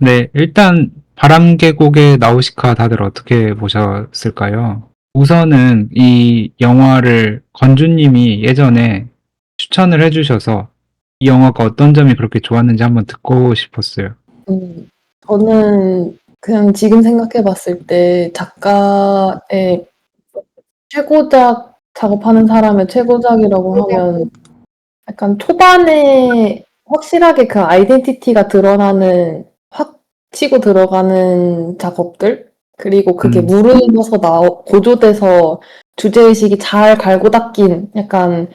네. 일단 바람계곡의 나우시카 다들 어떻게 보셨을까요? 우선은 이 영화를 건주님이 예전에 추천을 해주셔서 이 영화가 어떤 점이 그렇게 좋았는지 한번 듣고 싶었어요. 저는 그냥 지금 생각해 봤을 때 작가의 최고작 작업하는 사람의 최고작이라고 하면 약간 초반에 확실하게 그 아이덴티티가 드러나는 확 치고 들어가는 작업들 그리고 그게 무르익어서 고조돼서 주제의식이 잘 갈고 닦인 약간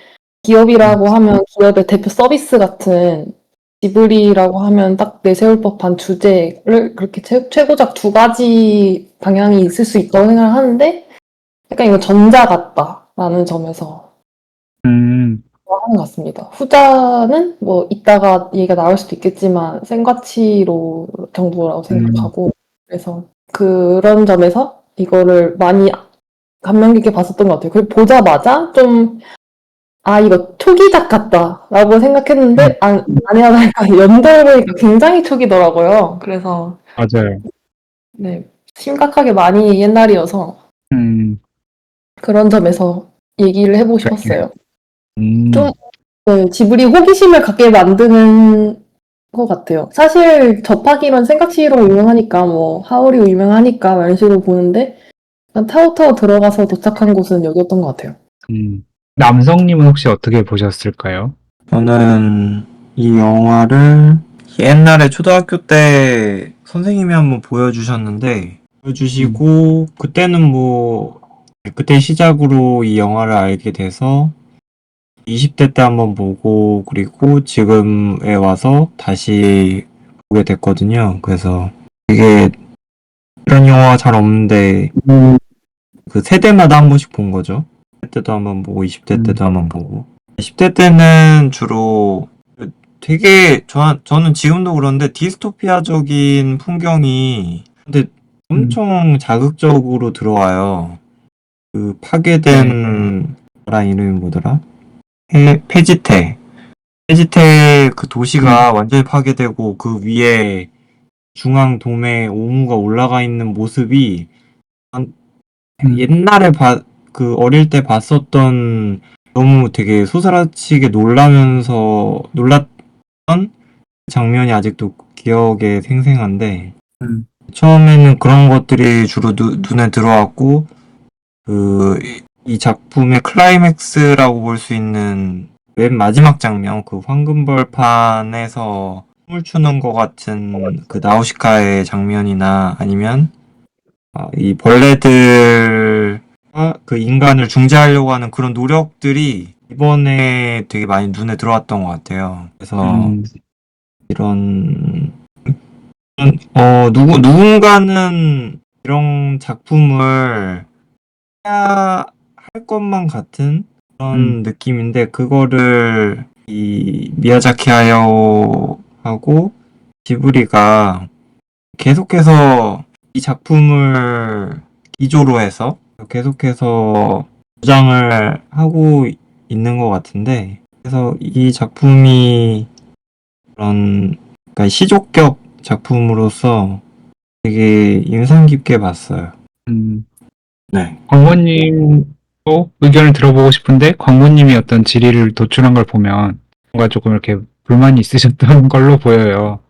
기업이라고 하면 기업의 대표 서비스 같은 지브리라고 하면 딱 내세울 법한 주제를 그렇게 최고작 두 가지 방향이 있을 수 있다고 생각을 하는데 약간 이거 전자 같다라는 점에서 음, 하는 것 같습니다. 후자는 뭐 이따가 얘기가 나올 수도 있겠지만 생과치로 정도라고 생각하고 그래서 그런 점에서 이거를 많이 감명 깊게 봤었던 것 같아요. 그리고 보자마자 좀 이거 초기작 같다라고 생각했는데 아니야 다를까 연도를 보니까 굉장히 초기더라고요. 그래서 맞아요. 네 심각하게 많이 옛날이어서 그런 점에서 얘기를 해보고 그래. 싶었어요. 좀 네, 지브리 호기심을 갖게 만드는 것 같아요. 사실 접하기론 생각치로 유명하니까 뭐 하울이 유명하니까 이런 식으로 보는데 타오타오 들어가서 도착한 곳은 여기였던 것 같아요. 남성님은 혹시 어떻게 보셨을까요? 저는 이 영화를 옛날에 초등학교 때 선생님이 한번 보여주시고 그때는 뭐 그때 시작으로 이 영화를 알게 돼서 20대 때 한번 보고 그리고 지금에 와서 다시 보게 됐거든요. 그래서 이게 이런 영화가 잘 없는데 그 세대마다 한 번씩 본 거죠. 10대 때도 한번 보고 20대 때도 한번 보고 10대 때는 주로 되게 저는 지금도 그런데 디스토피아적인 풍경이 근데 엄청 자극적으로 들어와요. 그 파괴된 나라 이름이 뭐더라? 페지테 그 도시가 완전히 파괴되고 그 위에 중앙 돔에 오무가 올라가 있는 모습이 옛날에 그 어릴 때 봤었던 너무 되게 소스라치게 놀랐던 장면이 아직도 기억에 생생한데 처음에는 그런 것들이 주로 눈에 들어왔고 이 작품의 클라이맥스라고 볼 수 있는 맨 마지막 장면 그 황금벌판에서 춤을 추는 것 같은 그 나우시카의 장면이나 아니면 이 벌레들과 그 인간을 중재하려고 하는 그런 노력들이 이번에 되게 많이 눈에 들어왔던 것 같아요. 그래서 이런 누군가는 이런 작품을 해야 할 것만 같은 그런 느낌인데 그거를 이 미야자키 하야오하고 지브리가 계속해서 이 작품을 기조로 해서 계속해서 주장을 하고 있는 것 같은데 그래서 이 작품이 그런 그러니까 시조격 작품으로서 되게 인상 깊게 봤어요. 네. 광고님도 의견을 들어보고 싶은데 광고님이 어떤 질의를 도출한 걸 보면 뭔가 조금 이렇게 불만이 있으셨던 걸로 보여요.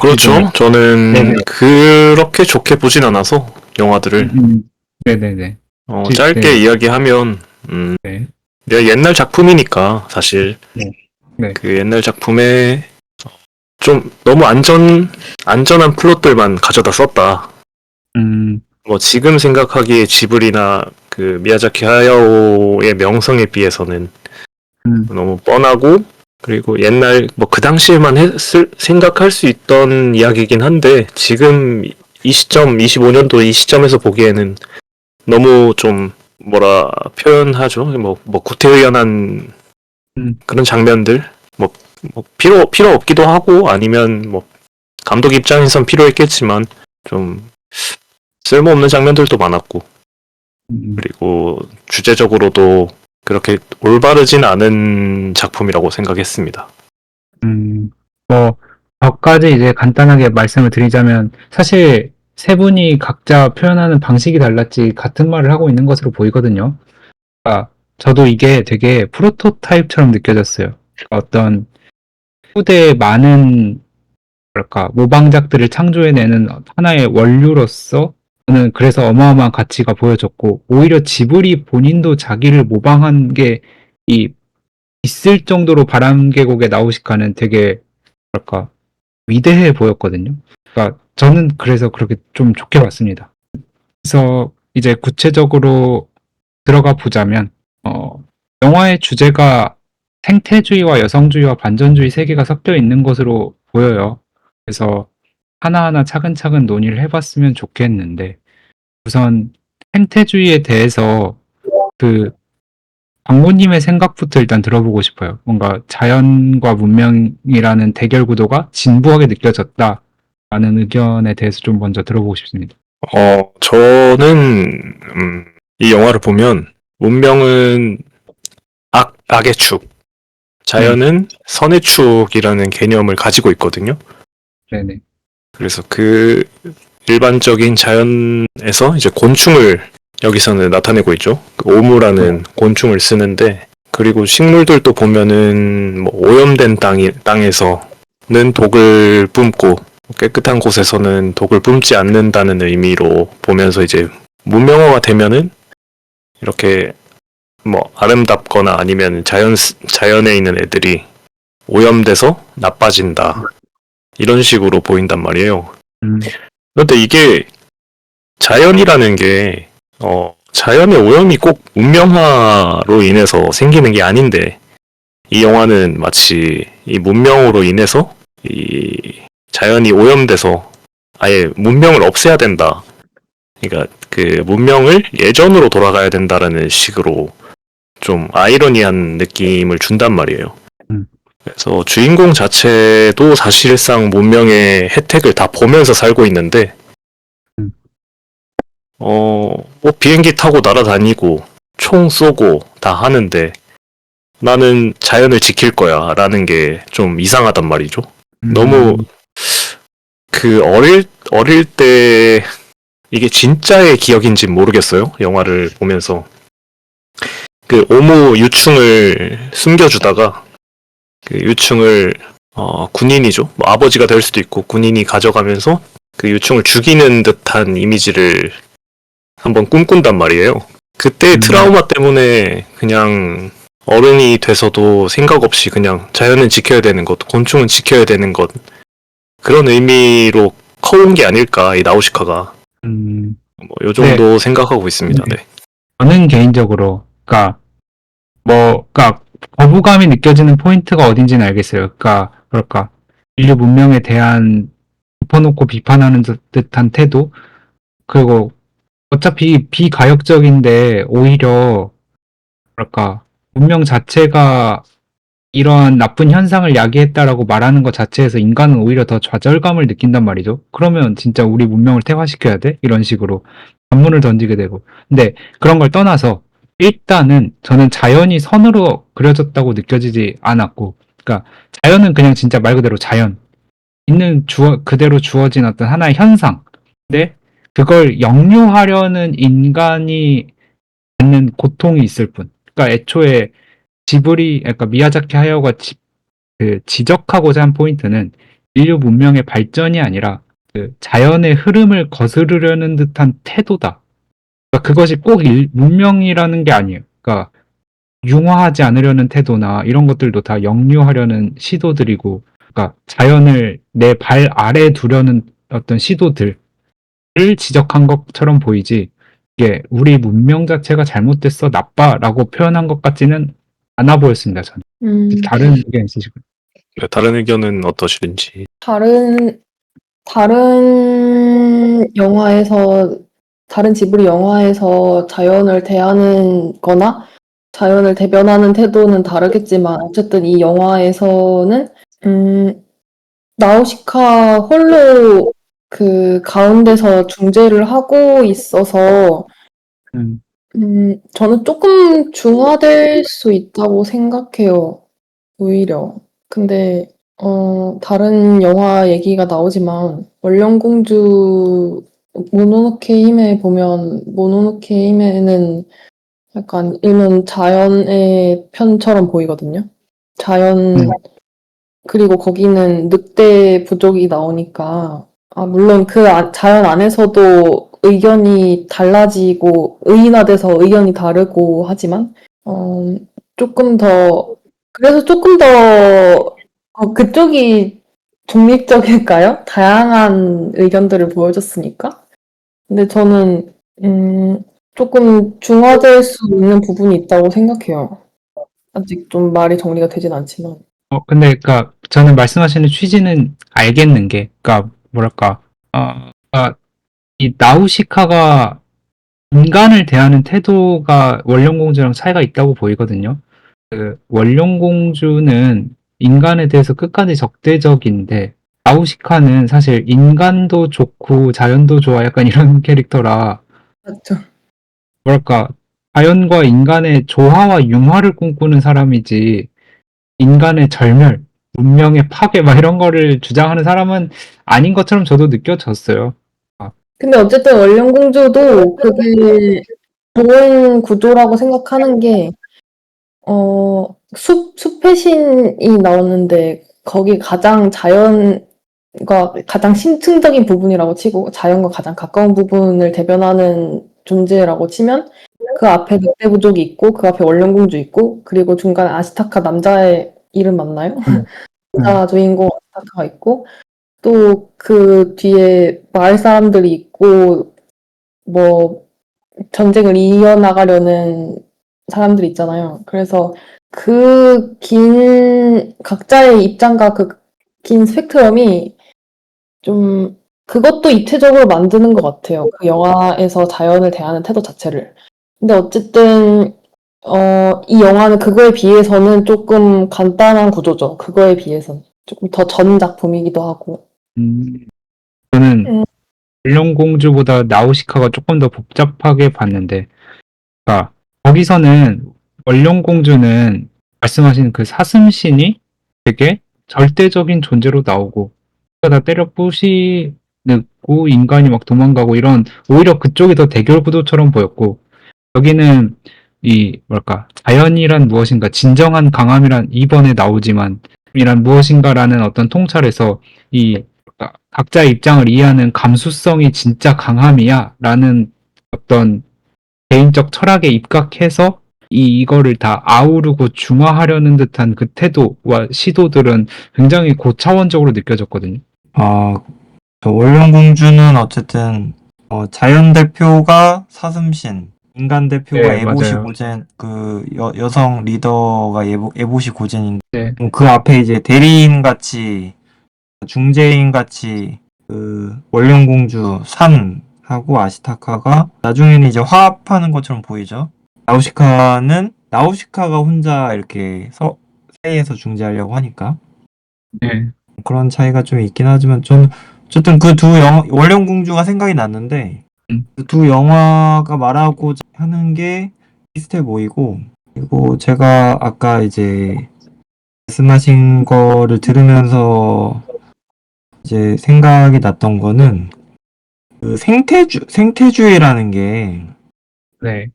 그렇죠. 저는 네네. 그렇게 좋게 보진 않아서 영화들을 네네네. 짧게 이야기하면 네. 내가 옛날 작품이니까 사실 네. 그 옛날 작품에 좀 너무 안전한 플롯들만 가져다 썼다. 뭐 지금 생각하기에 지브리나 그 미야자키 하야오의 명성에 비해서는 너무 뻔하고 그리고 옛날 뭐 그 당시에만 생각할 수 있던 이야기이긴 한데 지금 이 시점 25년도 이 시점에서 보기에는 너무 좀 뭐라 표현하죠? 뭐 구태의연한 그런 장면들 뭐 필요 없기도 하고 아니면 뭐 감독 입장에선 필요했겠지만 좀 쓸모없는 장면들도 많았고 그리고 주제적으로도 그렇게 올바르진 않은 작품이라고 생각했습니다. 뭐 저까지 이제 간단하게 말씀을 드리자면 사실 세 분이 각자 표현하는 방식이 달랐지 같은 말을 하고 있는 것으로 보이거든요. 그러니까 저도 이게 되게 프로토타입처럼 느껴졌어요. 그러니까 어떤 후대에 많은 뭐랄까 모방작들을 창조해내는 하나의 원류로서 저는 그래서 어마어마한 가치가 보여졌고 오히려 지브리 본인도 자기를 모방한 게 이 있을 정도로 바람계곡의 나우시카는 되게 뭐랄까 위대해 보였거든요. 그러니까 저는 그래서 그렇게 좀 좋게 봤습니다. 그래서 이제 구체적으로 들어가 보자면 영화의 주제가 생태주의와 여성주의와 반전주의 세 개가 섞여 있는 것으로 보여요. 그래서 하나하나 차근차근 논의를 해봤으면 좋겠는데 우선 생태주의에 대해서 그 광고님의 생각부터 일단 들어보고 싶어요. 뭔가 자연과 문명이라는 대결 구도가 진부하게 느껴졌다라는 의견에 대해서 좀 먼저 들어보고 싶습니다. 저는 이 영화를 보면 문명은 악의 축, 자연은 선의 축이라는 개념을 가지고 있거든요. 네네. 그래서 그 일반적인 자연에서 이제 곤충을 여기서는 나타내고 있죠. 그 오무라는 곤충을 쓰는데, 그리고 식물들도 보면은 뭐 오염된 땅에서는 독을 뿜고 깨끗한 곳에서는 독을 뿜지 않는다는 의미로 보면서 이제 문명화가 되면은 이렇게 뭐 아름답거나 아니면 자연에 있는 애들이 오염돼서 나빠진다, 이런 식으로 보인단 말이에요. 그런데 이게 자연이라는 게 자연의 오염이 꼭 문명화로 인해서 생기는 게 아닌데, 이 영화는 마치 이 문명으로 인해서 이 자연이 오염돼서 아예 문명을 없애야 된다, 그러니까 그 문명을 예전으로 돌아가야 된다라는 식으로 좀 아이러니한 느낌을 준단 말이에요. 그래서 주인공 자체도 사실상 문명의 혜택을 다 보면서 살고 있는데, 뭐 비행기 타고 날아다니고 총 쏘고 다 하는데 나는 자연을 지킬 거야 라는 게 좀 이상하단 말이죠. 너무 그 어릴 때 이게 진짜의 기억인지 모르겠어요. 영화를 보면서 그 오무 유충을 숨겨주다가 그 유충을 군인이죠. 뭐 아버지가 될 수도 있고 군인이 가져가면서 그 유충을 죽이는 듯한 이미지를 한번 꿈꾼단 말이에요. 그때 트라우마 때문에 그냥 어른이 돼서도 생각 없이 그냥 자연은 지켜야 되는 것, 곤충은 지켜야 되는 것, 그런 의미로 커온 게 아닐까, 이 나우시카가. 뭐 요 정도 생각하고 있습니다. 네. 저는 개인적으로, 그러니까 거부감이 느껴지는 포인트가 어딘지는 알겠어요. 그러니까 인류 문명에 대한 덮어놓고 비판하는 듯한 태도, 그리고 어차피 비가역적인데 오히려 뭐랄까 문명 자체가 이러한 나쁜 현상을 야기했다라고 말하는 것 자체에서 인간은 오히려 더 좌절감을 느낀단 말이죠. 그러면 진짜 우리 문명을 퇴화시켜야 돼? 이런 식으로 반문을 던지게 되고. 근데 그런 걸 떠나서 일단은 저는 자연이 선으로 그려졌다고 느껴지지 않았고, 그러니까 자연은 그냥 진짜 말 그대로 자연. 그대로 주어진 어떤 하나의 현상. 근데 그걸 역류하려는 인간이 갖는 고통이 있을 뿐. 그러니까 애초에 그러니까 미야자키 하야오가 지적하고자 한 포인트는 인류 문명의 발전이 아니라 그 자연의 흐름을 거스르려는 듯한 태도다. 그러니까 그것이 꼭 문명이라는 게 아니에요. 그러니까 융화하지 않으려는 태도나 이런 것들도 다 역류하려는 시도들이고, 그러니까 자연을 내 발 아래 두려는 어떤 시도들을 지적한 것처럼 보이지, 이게 우리 문명 자체가 잘못됐어, 나빠라고 표현한 것 같지는 않아 보였습니다. 저는. 다른 의견 있으시고요? 네, 다른 의견은 어떠신지. 다른 영화에서, 다른 지브리 영화에서 자연을 대하는 거나 자연을 대변하는 태도는 다르겠지만, 어쨌든 이 영화에서는, 나우시카 홀로 그 가운데서 중재를 하고 있어서, 저는 조금 중화될 수 있다고 생각해요, 오히려. 근데 다른 영화 얘기가 나오지만 원령공주 모노노케 힘에 보면 모노노케 힘에는 약간 일면 자연의 편처럼 보이거든요. 자연 그리고 거기는 늑대 부족이 나오니까 물론 자연 안에서도 의견이 달라지고 의인화돼서 의견이 다르고 하지만 조금 더 그래서 조금 더 그쪽이 중립적일까요? 다양한 의견들을 보여줬으니까. 근데 저는 조금 중화될 수 있는 부분이 있다고 생각해요. 아직 좀 말이 정리가 되진 않지만. 근데, 그니까, 저는 말씀하시는 취지는 알겠는 게, 그니까, 뭐랄까, 이 나우시카가 인간을 대하는 태도가 원령공주랑 차이가 있다고 보이거든요. 그, 원령공주는 인간에 대해서 끝까지 적대적인데, 나우시카는 사실 인간도 좋고 자연도 좋아 약간 이런 캐릭터라, 맞죠. 뭐랄까, 자연과 인간의 조화와 융화를 꿈꾸는 사람이지, 인간의 절멸, 문명의 파괴, 막 이런 거를 주장하는 사람은 아닌 것처럼 저도 느껴졌어요. 근데 어쨌든 원령공주도 그게 좋은 구조라고 생각하는 게, 숲의 신이 나오는데, 거기 가장 심층적인 부분이라고 치고, 자연과 가장 가까운 부분을 대변하는 존재라고 치면, 그 앞에 늑대 부족이 있고, 그 앞에 원령공주 있고, 그리고 중간에 아시타카 남자의 이름 맞나요? 남자 주인공 아시타카가 있고, 또 그 뒤에 마을 사람들이 있고, 뭐, 전쟁을 이어나가려는 사람들이 있잖아요. 그래서 각자의 입장과 그 긴 스펙트럼이 좀, 그것도 입체적으로 만드는 것 같아요. 그 영화에서 자연을 대하는 태도 자체를. 근데 어쨌든, 이 영화는 그거에 비해서는 조금 간단한 구조죠. 그거에 비해서는. 조금 더 전 작품이기도 하고. 저는 음. 원령공주보다 나우시카가 조금 더 복잡하게 봤는데, 그러니까 거기서는 원령공주는 말씀하신 그 사슴신이 되게 절대적인 존재로 나오고 다 때려 부시고 인간이 막 도망가고 이런 오히려 그쪽이 더 대결 구도처럼 보였고 여기는 이 뭐랄까 자연이란 무엇인가 진정한 강함이란 이번에 나오지만 이란 무엇인가라는 어떤 통찰에서 이 각자의 입장을 이해하는 감수성이 진짜 강함이야라는 어떤 개인적 철학에 입각해서 이거를 다 아우르고 중화하려는 듯한 그 태도와 시도들은 굉장히 고차원적으로 느껴졌거든요. 저 원령공주는 어쨌든 자연 대표가 사슴신, 인간 대표가 네, 에보시 맞아요. 고젠, 그 여성 리더가 에보시 고젠인데 네. 그 앞에 이제 대리인 같이 중재인 같이 그 원령공주 산하고 아시타카가 나중에는 이제 화합하는 것처럼 보이죠. 나우시카가 혼자 이렇게 사이에서 중재하려고 하니까 네. 그런 차이가 좀 있긴 하지만 저는 어쨌든 그 두 원령공주가 생각이 났는데 그 두 영화가 말하고자 하는 게 비슷해 보이고 그리고 제가 아까 이제 말씀하신 거를 들으면서 이제 생각이 났던 거는 그 생태주의라는 게 네.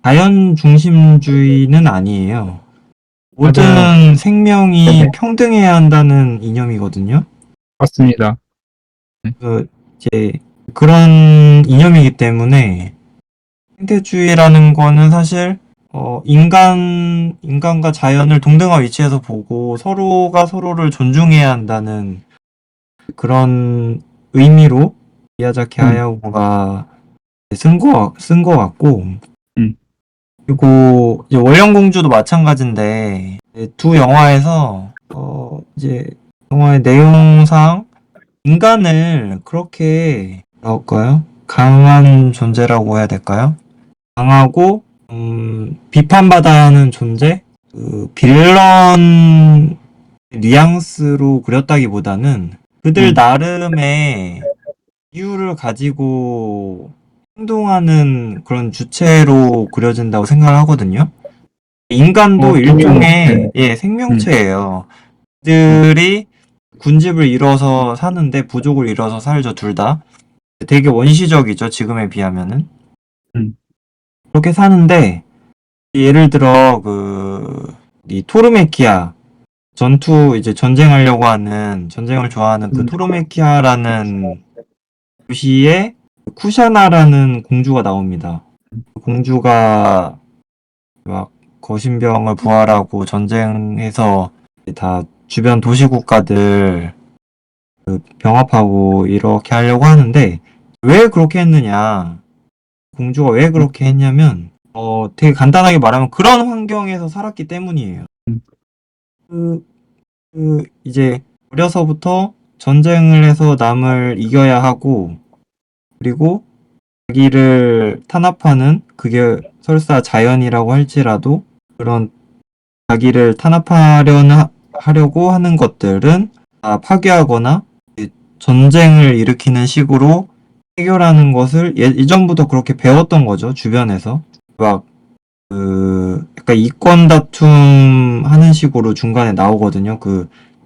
자연 중심주의는 아니에요. 모든 맞아요. 생명이 평등해야 한다는 이념이거든요. 맞습니다. 그 이제 그런 이념이기 때문에 생태주의라는 거는 사실 인간과 자연을 동등한 위치에서 보고 서로가 서로를 존중해야 한다는 그런 의미로 미야자키 하야오가 쓴 거 같고 음. 그리고 이제 원령공주도 마찬가지인데 두 영화에서 이제 영화의 내용상 인간을 그렇게 뭐랄까요? 강한 존재라고 해야 될까요? 강하고 비판받아야 하는 존재? 그 빌런 뉘앙스로 그렸다기보다는 그들 나름의 이유를 가지고 행동하는 그런 주체로 그려진다고 생각을 하거든요. 인간도 좀, 일종의 네. 생명체예요. 그들이 군집을 이뤄서 사는데 부족을 이뤄서 살죠, 둘 다. 되게 원시적이죠, 지금에 비하면은. 그렇게 사는데, 예를 들어, 이 토르메키아, 이제 전쟁을 좋아하는 그 토르메키아라는 도시에 쿠샤나라는 공주가 나옵니다. 그 공주가 막 거신병을 부활하고 전쟁해서 다 주변 도시 국가들 병합하고 이렇게 하려고 하는데 왜 그렇게 했느냐? 공주가 왜 그렇게 했냐면 되게 간단하게 말하면 그런 환경에서 살았기 때문이에요. 이제 어려서부터 전쟁을 해서 남을 이겨야 하고 그리고 자기를 탄압하는 그게 설사 자연이라고 할지라도 그런 자기를 하려고 하는 것들은 다 파괴하거나 전쟁을 일으키는 식으로 해결하는 것을 이전부터 그렇게 배웠던 거죠, 주변에서. 막, 약간 이권 다툼 하는 식으로 중간에 나오거든요.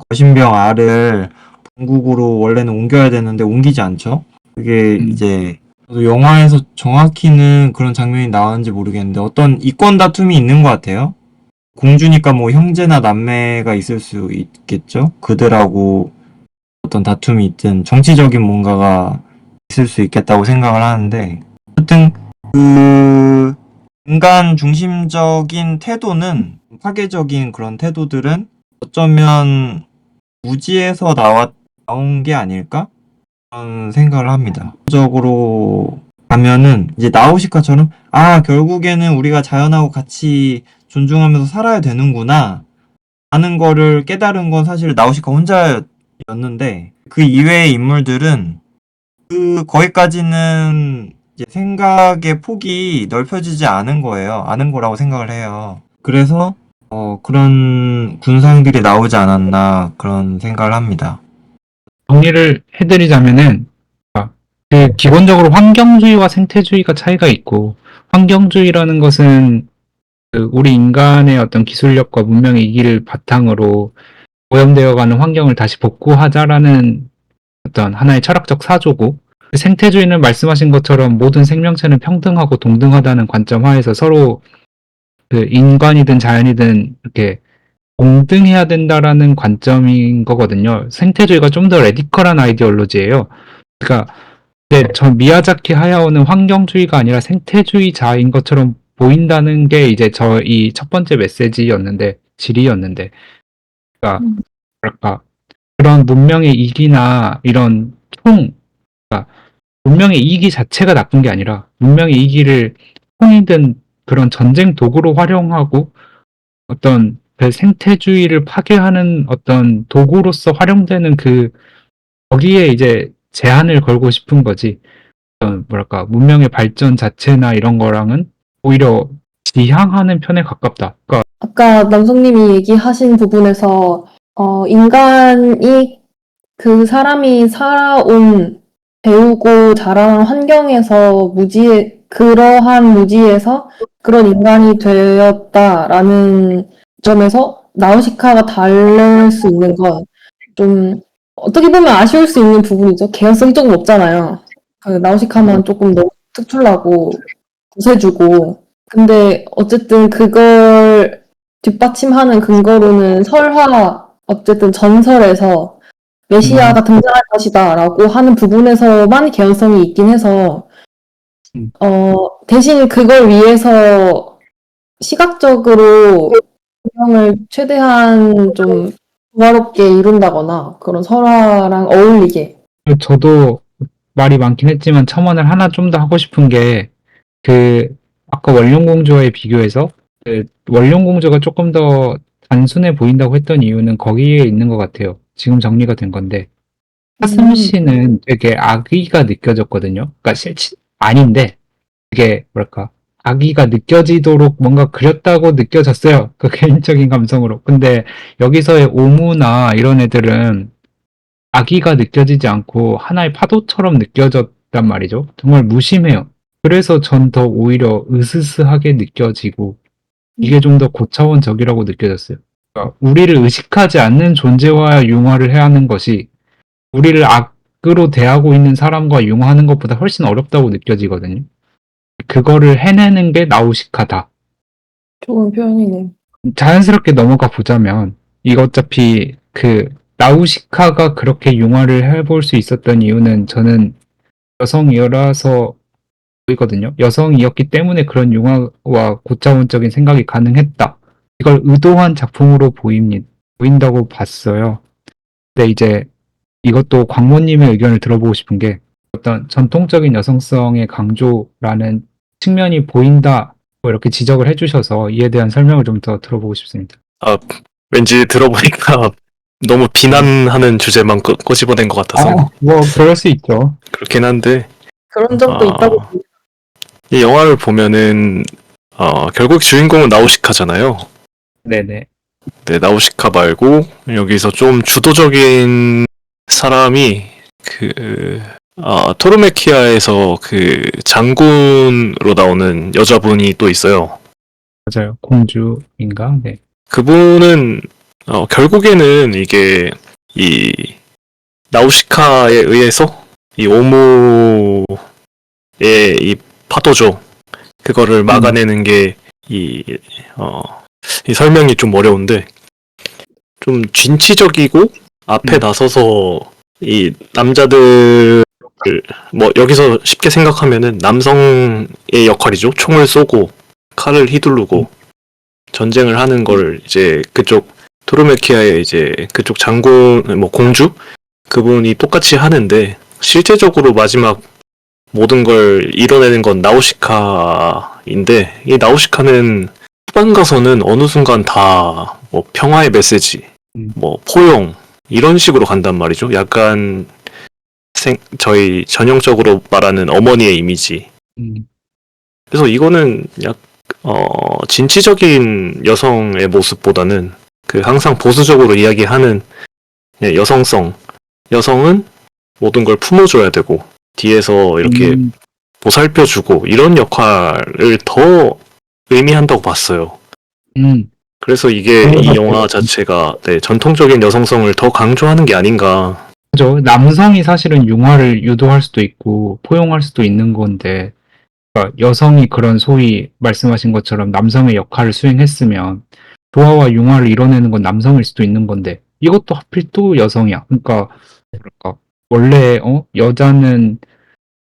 거신병 알을 본국으로 원래는 옮겨야 되는데 옮기지 않죠. 그게 이제, 저도 영화에서 정확히는 그런 장면이 나왔는지 모르겠는데 어떤 이권 다툼이 있는 것 같아요. 공주니까 뭐 형제나 남매가 있을 수 있겠죠. 그들하고 어떤 다툼이 있든 정치적인 뭔가가 있을 수 있겠다고 생각을 하는데 어쨌든 인간 중심적인 태도는 파괴적인 그런 태도들은 어쩌면 무지에서 나온 게 아닐까? 그런 생각을 합니다. 적으로 가면은 이제 나우시카처럼 결국에는 우리가 자연하고 같이 존중하면서 살아야 되는구나 하는 거를 깨달은 건 사실 나우시카 혼자였는데 그 이외의 인물들은 거기까지는 이제 생각의 폭이 넓혀지지 않은 거라고 생각을 해요. 그래서 그런 군상들이 나오지 않았나 그런 생각을 합니다. 정리를 해드리자면은 기본적으로 환경주의와 생태주의가 차이가 있고 환경주의라는 것은 우리 인간의 어떤 기술력과 문명의 이기를 바탕으로 오염되어가는 환경을 다시 복구하자라는 어떤 하나의 철학적 사조고 생태주의는 말씀하신 것처럼 모든 생명체는 평등하고 동등하다는 관점 하에서 서로 인간이든 자연이든 이렇게 동등해야 된다라는 관점인 거거든요. 생태주의가 좀 더 레디컬한 아이디올로지예요. 그러니까 전 미야자키 하야오는 환경주의가 아니라 생태주의자인 것처럼 보인다는 게 이제 이 첫 번째 질의였는데, 그러니까 뭐랄까 그런 문명의 이기나 이런 그러니까 문명의 이기 자체가 나쁜 게 아니라 문명의 이기를 총이든 그런 전쟁 도구로 활용하고 어떤 그 생태주의를 파괴하는 어떤 도구로서 활용되는 거기에 이제 제한을 걸고 싶은 거지. 뭐랄까 문명의 발전 자체나 이런 거랑은 오히려 지향하는 편에 가깝다. 그러니까 아까 남성님이 얘기하신 부분에서 인간이 그 사람이 살아온 배우고 자란 환경에서 그러한 무지에서 그런 인간이 되었다라는 점에서 나우시카가 다를 수 있는 건 좀 어떻게 보면 아쉬울 수 있는 부분이죠. 개연성이 조금 없잖아요. 나우시카만 조금 너무 특출나고 구세주고 근데 어쨌든 그걸 뒷받침하는 근거로는 어쨌든 전설에서 메시아가 등장할 것이다라고 하는 부분에서만 개연성이 있긴 해서 대신 그걸 위해서 시각적으로 분명을 최대한 좀 조화롭게 이룬다거나 그런 설화랑 어울리게 저도 말이 많긴 했지만 첨언을 하나 좀 더 하고 싶은 게 아까 원룡공주와의 비교해서 원룡공주가 조금 더 단순해 보인다고 했던 이유는 거기에 있는 것 같아요. 지금 정리가 된 건데 하슴 씨는 되게 악의가 느껴졌거든요. 그러니까 아닌데 되게 뭐랄까 악의가 느껴지도록 뭔가 그렸다고 느껴졌어요. 그 개인적인 감성으로. 근데 여기서의 오무나 이런 애들은 악의가 느껴지지 않고 하나의 파도처럼 느껴졌단 말이죠. 정말 무심해요. 그래서 전 더 오히려 으스스하게 느껴지고 이게 좀 더 고차원적이라고 느껴졌어요. 그러니까 우리를 의식하지 않는 존재와 융화를 해야 하는 것이 우리를 악으로 대하고 있는 사람과 융화하는 것보다 훨씬 어렵다고 느껴지거든요. 그거를 해내는 게 나우시카다. 좋은 표현이네요. 자연스럽게 넘어가 보자면 이거 어차피 그 나우시카가 그렇게 융화를 해볼 수 있었던 이유는 저는 여성이라서 보이거든요. 여성이었기 때문에 그런 융화와 고차원적인 생각이 가능했다. 이걸 의도한 작품으로 보인다고 봤어요. 근데 이제 이것도 광모님의 의견을 들어보고 싶은 게 어떤 전통적인 여성성의 강조라는 측면이 보인다. 뭐 이렇게 지적을 해주셔서 이에 대한 설명을 좀 더 들어보고 싶습니다. 왠지 들어보니까 너무 비난하는 주제만 꼬집어낸 것 같아서 뭐 그럴 수 있죠. 그렇긴 한데 그런 적도 있다고 봅니다. 이 영화를 보면은 결국 주인공은 나우시카잖아요. 네네. 네, 나우시카 말고 여기서 좀 주도적인 사람이 토르메키아에서 그 장군으로 나오는 여자분이 또 있어요. 맞아요. 공주인가? 네. 그분은 결국에는 이게 이 나우시카에 의해서 이 오무의 이 파도죠. 그거를 막아내는 게 이 설명이 좀 어려운데 좀 진취적이고 앞에 나서서 이 남자들 뭐 여기서 쉽게 생각하면은 남성의 역할이죠. 총을 쏘고 칼을 휘두르고 전쟁을 하는 걸 이제 그쪽 토르메키아의 이제 그쪽 장군 뭐 공주 그분이 똑같이 하는데 실제적으로 마지막 모든 걸 이뤄내는 건 나우시카인데 이 나우시카는 후반 가서는 어느 순간 다 뭐 평화의 메시지, 뭐 포용 이런 식으로 간단 말이죠. 약간 저희 전형적으로 말하는 어머니의 이미지. 그래서 이거는 진취적인 여성의 모습보다는 그 항상 보수적으로 이야기하는 여성성. 여성은 모든 걸 품어줘야 되고 뒤에서 이렇게 보살펴주고 이런 역할을 더 의미한다고 봤어요. 그래서 이게 이 영화 자체가 전통적인 여성성을 더 강조하는 게 아닌가. 그죠. 남성이 사실은 융화를 유도할 수도 있고 포용할 수도 있는 건데 그러니까 여성이 그런 소위 말씀하신 것처럼 남성의 역할을 수행했으면 조화와 융화를 이뤄내는 건 남성일 수도 있는 건데 이것도 하필 또 여성이야. 그러니까 원래 여자는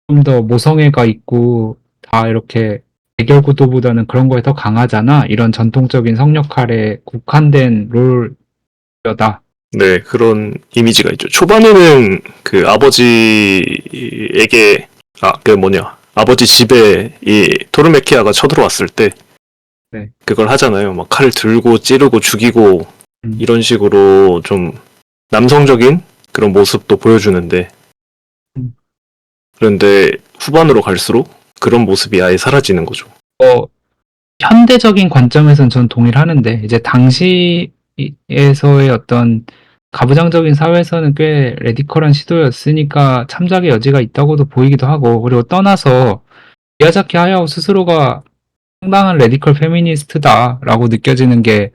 좀 더 모성애가 있고 다 이렇게 대결 구도보다는 그런 거에 더 강하잖아. 이런 전통적인 성 역할에 국한된 롤여다. 네, 그런 이미지가 있죠. 초반에는 그 아버지에게 아버지 집에 이 토르메키아가 쳐들어왔을 때 네. 그걸 하잖아요. 막 칼을 들고 찌르고 죽이고 이런 식으로 좀 남성적인 그런 모습도 보여주는데 그런데 후반으로 갈수록 그런 모습이 아예 사라지는 거죠. 현대적인 관점에서는 전 동의를 하는데 이제 당시에서의 어떤 가부장적인 사회에서는 꽤 레디컬한 시도였으니까 참작의 여지가 있다고도 보이기도 하고 그리고 떠나서 미야자키 하야오 스스로가 상당한 레디컬 페미니스트다라고 느껴지는 게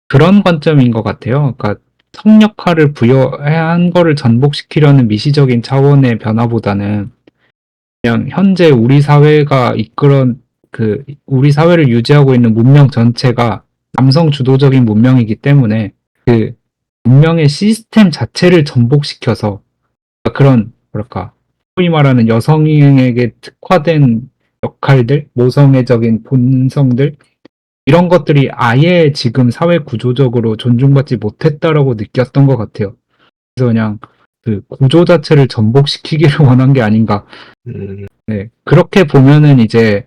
그런 관점인 것 같아요. 그러니까 성 역할을 부여한 거를 전복시키려는 미시적인 차원의 변화보다는 그냥 현재 우리 사회가 우리 사회를 유지하고 있는 문명 전체가 남성 주도적인 문명이기 때문에 그 문명의 시스템 자체를 전복시켜서 그런 소위 말하는 여성에게 특화된 역할들, 모성애적인 본성들 이런 것들이 아예 지금 사회 구조적으로 존중받지 못했다라고 느꼈던 것 같아요. 그래서 그냥 그 구조 자체를 전복시키기를 원한 게 아닌가. 네, 그렇게 보면은 이제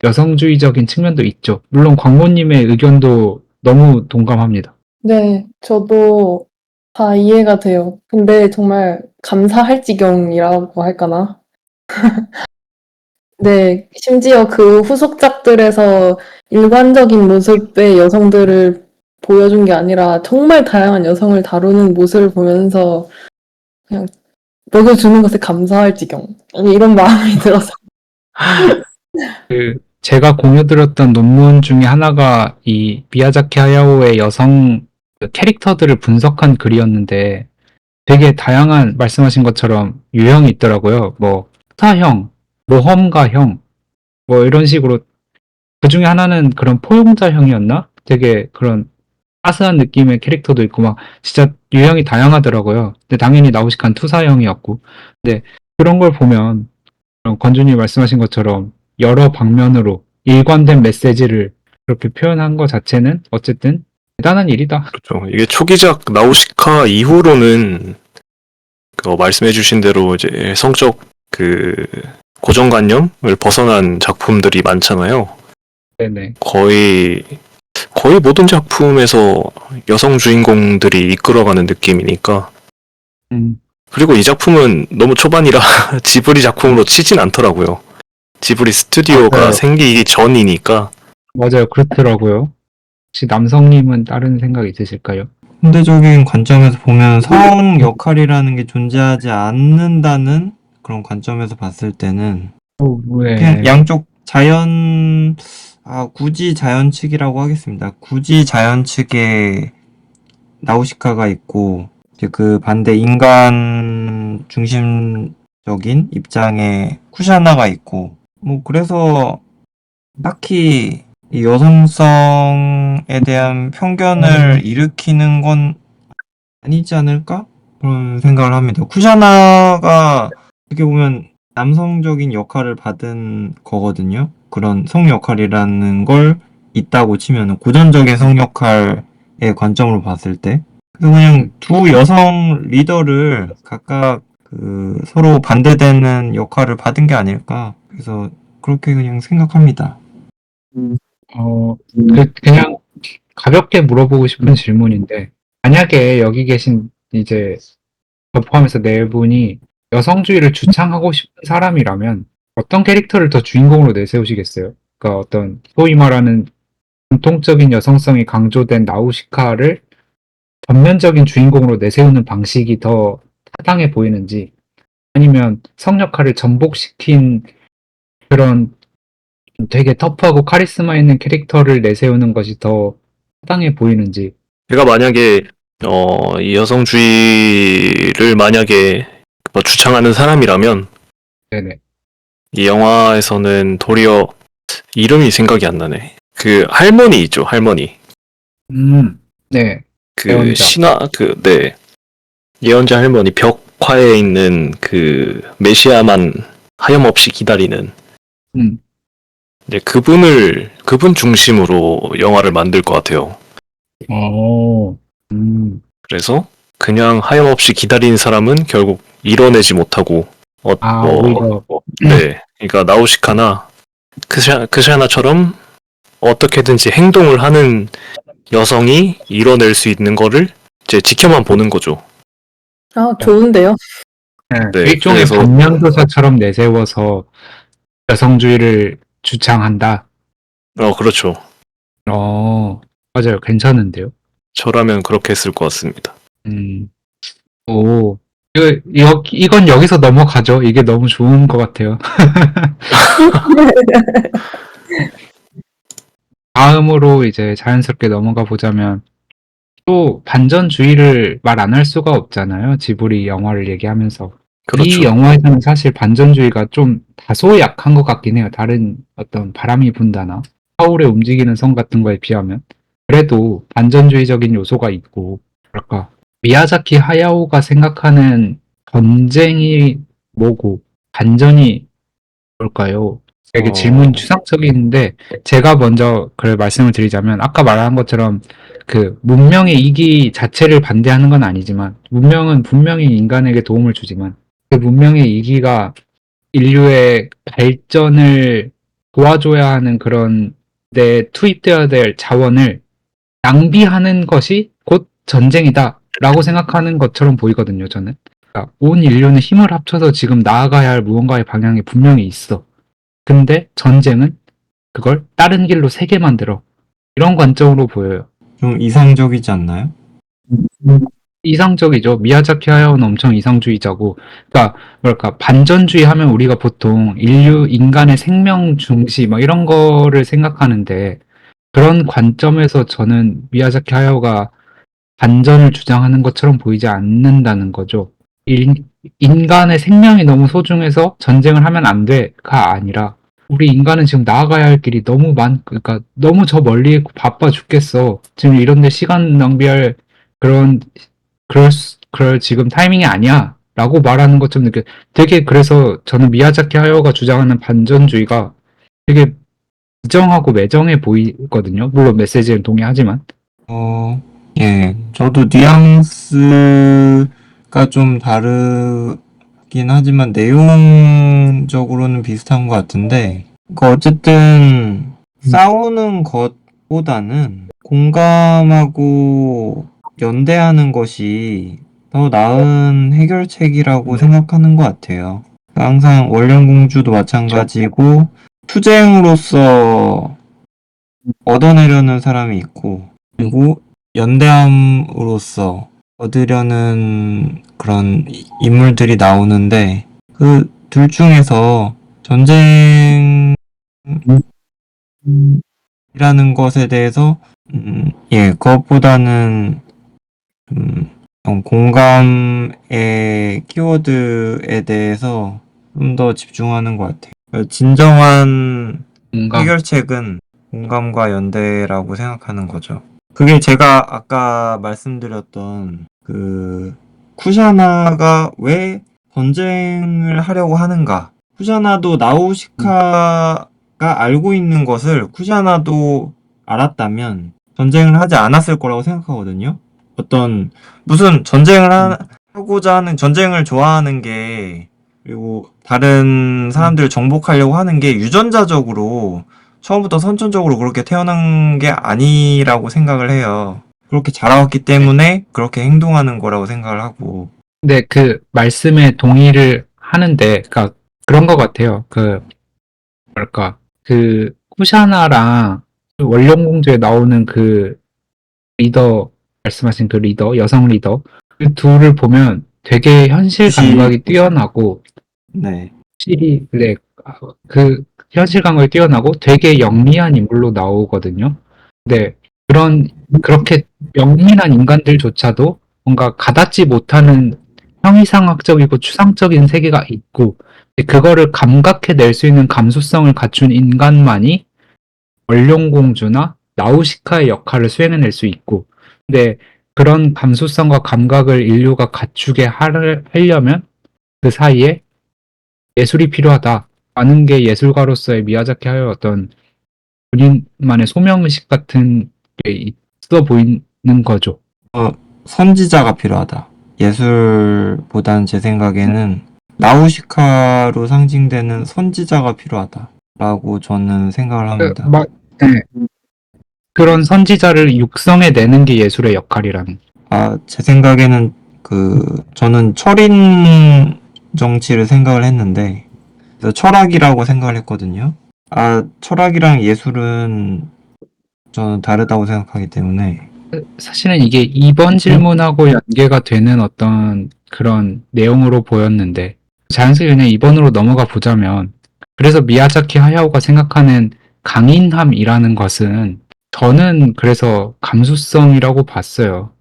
여성주의적인 측면도 있죠. 물론 광모님의 의견도 너무 동감합니다. 네, 저도 다 이해가 돼요. 근데 정말 감사할 지경이라고 할까나? 네, 심지어 그 후속작들에서 일관적인 모습의 여성들을 보여준 게 아니라 정말 다양한 여성을 다루는 모습을 보면서 그냥 먹여주는 것에 감사할 지경. 이런 마음이 들어서. 제가 공유드렸던 논문 중에 하나가 이 미야자키 하야오의 여성 그 캐릭터들을 분석한 글이었는데 되게 다양한 말씀하신 것처럼 유형이 있더라고요. 뭐 스타형, 모험가형, 뭐 이런 식으로 그 중에 하나는 그런 포용자형이었나? 되게 그런 따스한 느낌의 캐릭터도 있고 막 진짜 유형이 다양하더라고요. 근데 당연히 나우시카는 투사형이었고, 근데 그런 걸 보면 그런 건준이 말씀하신 것처럼 여러 방면으로 일관된 메시지를 그렇게 표현한 것 자체는 어쨌든 대단한 일이다. 그렇죠. 이게 초기작 나우시카 이후로는 말씀해주신 대로 이제 성적 그 고정관념을 벗어난 작품들이 많잖아요. 네네. 거의 모든 작품에서 여성 주인공들이 이끌어가는 느낌이니까. 음, 그리고 이 작품은 너무 초반이라 지브리 작품으로 치진 않더라고요. 지브리 스튜디오가 맞아요. 생기기 전이니까. 맞아요. 그렇더라고요. 혹시 남성님은 다른 생각 있으실까요? 현대적인 관점에서 보면 성 역할이라는 게 존재하지 않는다는 그런 관점에서 봤을 때는 그냥 네. 양쪽 굳이 자연 측이라고 하겠습니다. 굳이 자연 측에 나우시카가 있고 이제 그 반대 인간 중심적인 입장에 쿠샤나가 있고 뭐 그래서 딱히 이 여성성에 대한 편견을 일으키는 건 아니지 않을까? 그런 생각을 합니다. 쿠샤나가 어떻게 보면 남성적인 역할을 받은 거거든요. 그런 성 역할이라는 걸 있다고 치면은 고전적인 성 역할의 관점으로 봤을 때. 그래서 그냥 두 여성 리더를 각각 그 서로 반대되는 역할을 받은 게 아닐까. 그래서 그렇게 그냥 생각합니다. 그냥 가볍게 물어보고 싶은 질문인데, 만약에 여기 계신 이제 저 포함해서 네 분이 여성주의를 주창하고 싶은 사람이라면 어떤 캐릭터를 더 주인공으로 내세우시겠어요? 그러니까 어떤 소위 말하는 전통적인 여성성이 강조된 나우시카를 전면적인 주인공으로 내세우는 방식이 더 타당해 보이는지, 아니면 성 역할을 전복시킨 그런 되게 터프하고 카리스마 있는 캐릭터를 내세우는 것이 더 타당해 보이는지. 제가 만약에 이 여성주의를 만약에 주창하는 사람이라면 네네. 이 영화에서는 도리어 이름이 생각이 안 나네. 그 할머니 있죠, 할머니. 네. 그 예언자. 네. 예언자 할머니 벽화에 있는 그 메시아만 하염없이 기다리는 음. 이제 그분 중심으로 영화를 만들 것 같아요. 어. 그래서 그냥 하염없이 기다리는 사람은 결국 이뤄내지 못하고 오히려. 네. 그러니까 나우시카나 크샤나처럼 어떻게든지 행동을 하는 여성이 이뤄낼 수 있는 거를 이제 지켜만 보는 거죠. 아, 좋은데요? 네, 네, 일종의 그래서 반면교사처럼 내세워서 여성주의를 주창한다. 그렇죠. 맞아요. 괜찮은데요? 저라면 그렇게 했을 것 같습니다. 음, 오. 이건 여기서 넘어가죠. 이게 너무 좋은 것 같아요. 다음으로 이제 자연스럽게 넘어가 보자면, 또 반전주의를 말 안 할 수가 없잖아요. 지브리 영화를 얘기하면서. 이 그렇죠. 영화에서는 사실 반전주의가 좀 다소 약한 것 같긴 해요. 다른 어떤 바람이 분다나 서울의 움직이는 성 같은 거에 비하면. 그래도 반전주의적인 요소가 있고, 뭐랄까, 미야자키 하야오가 생각하는 전쟁이 뭐고, 반전이 뭘까요? 되게 질문이 추상적인데, 제가 먼저 그 말씀을 드리자면, 아까 말한 것처럼 그 문명의 이기 자체를 반대하는 건 아니지만, 문명은 분명히 인간에게 도움을 주지만, 그 문명의 이기가 인류의 발전을 도와줘야 하는 그런 데 투입되어야 될 자원을 낭비하는 것이 곧 전쟁이다 라고 생각하는 것처럼 보이거든요, 저는. 그러니까 온 인류는 힘을 합쳐서 지금 나아가야 할 무언가의 방향이 분명히 있어. 근데 전쟁은 그걸 다른 길로 세게 만들어. 이런 관점으로 보여요. 좀 이상적이지 않나요? 이상적이죠. 미야자키 하야오는 엄청 이상주의자고, 그러니까 뭐랄까 반전주의 하면 우리가 보통 인간의 생명 중시 막 이런 거를 생각하는데 그런 관점에서 저는 미야자키 하야오가 반전을 주장하는 것처럼 보이지 않는다는 거죠. 인간의 생명이 너무 소중해서 전쟁을 하면 안 돼가 아니라 우리 인간은 지금 나아가야 할 길이 너무 그러니까 너무 저 멀리 있고 바빠 죽겠어. 지금 이런데 시간 낭비할 그런 그럴 지금 타이밍이 아니야. 라고 말하는 것처럼 되게 그래서 저는 미야자키 하야오가 주장하는 반전주의가 되게 부정하고 매정해 보이거든요. 물론 메시지는 동의하지만. 예, 저도 뉘앙스가 좀 다르긴 하지만 내용적으로는 비슷한 것 같은데, 어쨌든 싸우는 것보다는 공감하고 연대하는 것이 더 나은 해결책이라고 생각하는 것 같아요. 항상 원령공주도 마찬가지고, 투쟁으로서 얻어내려는 사람이 있고, 그리고 연대함으로써 얻으려는 그런 인물들이 나오는데, 그 둘 중에서 전쟁이라는 것에 대해서 그것보다는 공감의 키워드에 대해서 좀 더 집중하는 것 같아요. 진정한 뭔가 해결책은 공감과 연대라고 생각하는 거죠. 그게 제가 아까 말씀드렸던 그 쿠샤나가 왜 전쟁을 하려고 하는가? 쿠샤나도 나우시카가 알고 있는 것을 쿠샤나도 알았다면 전쟁을 하지 않았을 거라고 생각하거든요. 무슨 전쟁을 하고자 하는, 전쟁을 좋아하는 게, 그리고 다른 사람들을 정복하려고 하는 게 유전자적으로 처음부터 선천적으로 그렇게 태어난 게 아니라고 생각을 해요. 그렇게 자라왔기 때문에 그렇게 행동하는 거라고 생각을 하고. 근데 그 말씀에 동의를 하는데, 그러니까 그런 것 같아요. 뭐랄까, 쿠샤나랑 그 원령공주에 나오는 그 말씀하신 그 여성 리더, 그 둘을 보면 되게 현실 감각이 뛰어나고, 네. 확실히, 네, 그 현실 감각이 뛰어나고 되게 영리한 인물로 나오거든요. 근데 그렇게 영리한 인간들조차도 뭔가 가닿지 못하는 형이상학적이고 추상적인 세계가 있고, 그거를 감각해낼 수 있는 감수성을 갖춘 인간만이 원룡공주나 나우시카의 역할을 수행해낼 수 있고, 근데 그런 감수성과 감각을 인류가 갖추게 하려면 그 사이에 예술이 필요하다. 라는 게 예술가로서의 미야자키 하야오의 어떤 본인만의 소명의식 같은 게 있어 보이는 거죠. 선지자가 필요하다. 예술보다는 제 생각에는 나우시카로 상징되는 선지자가 필요하다라고 저는 생각을 합니다. 네. 그런 선지자를 육성해내는 게 예술의 역할이라는. 제 생각에는 저는 철인 정치를 생각을 했는데, 그래서 철학이라고 생각을 했거든요. 철학이랑 예술은 저는 다르다고 생각하기 때문에. 사실은 이게 이번 질문하고 연계가 되는 어떤 그런 내용으로 보였는데, 자연스레 그냥 2번으로 넘어가 보자면, 그래서 미야자키 하야오가 생각하는 강인함이라는 것은 저는 그래서 감수성이라고 봤어요.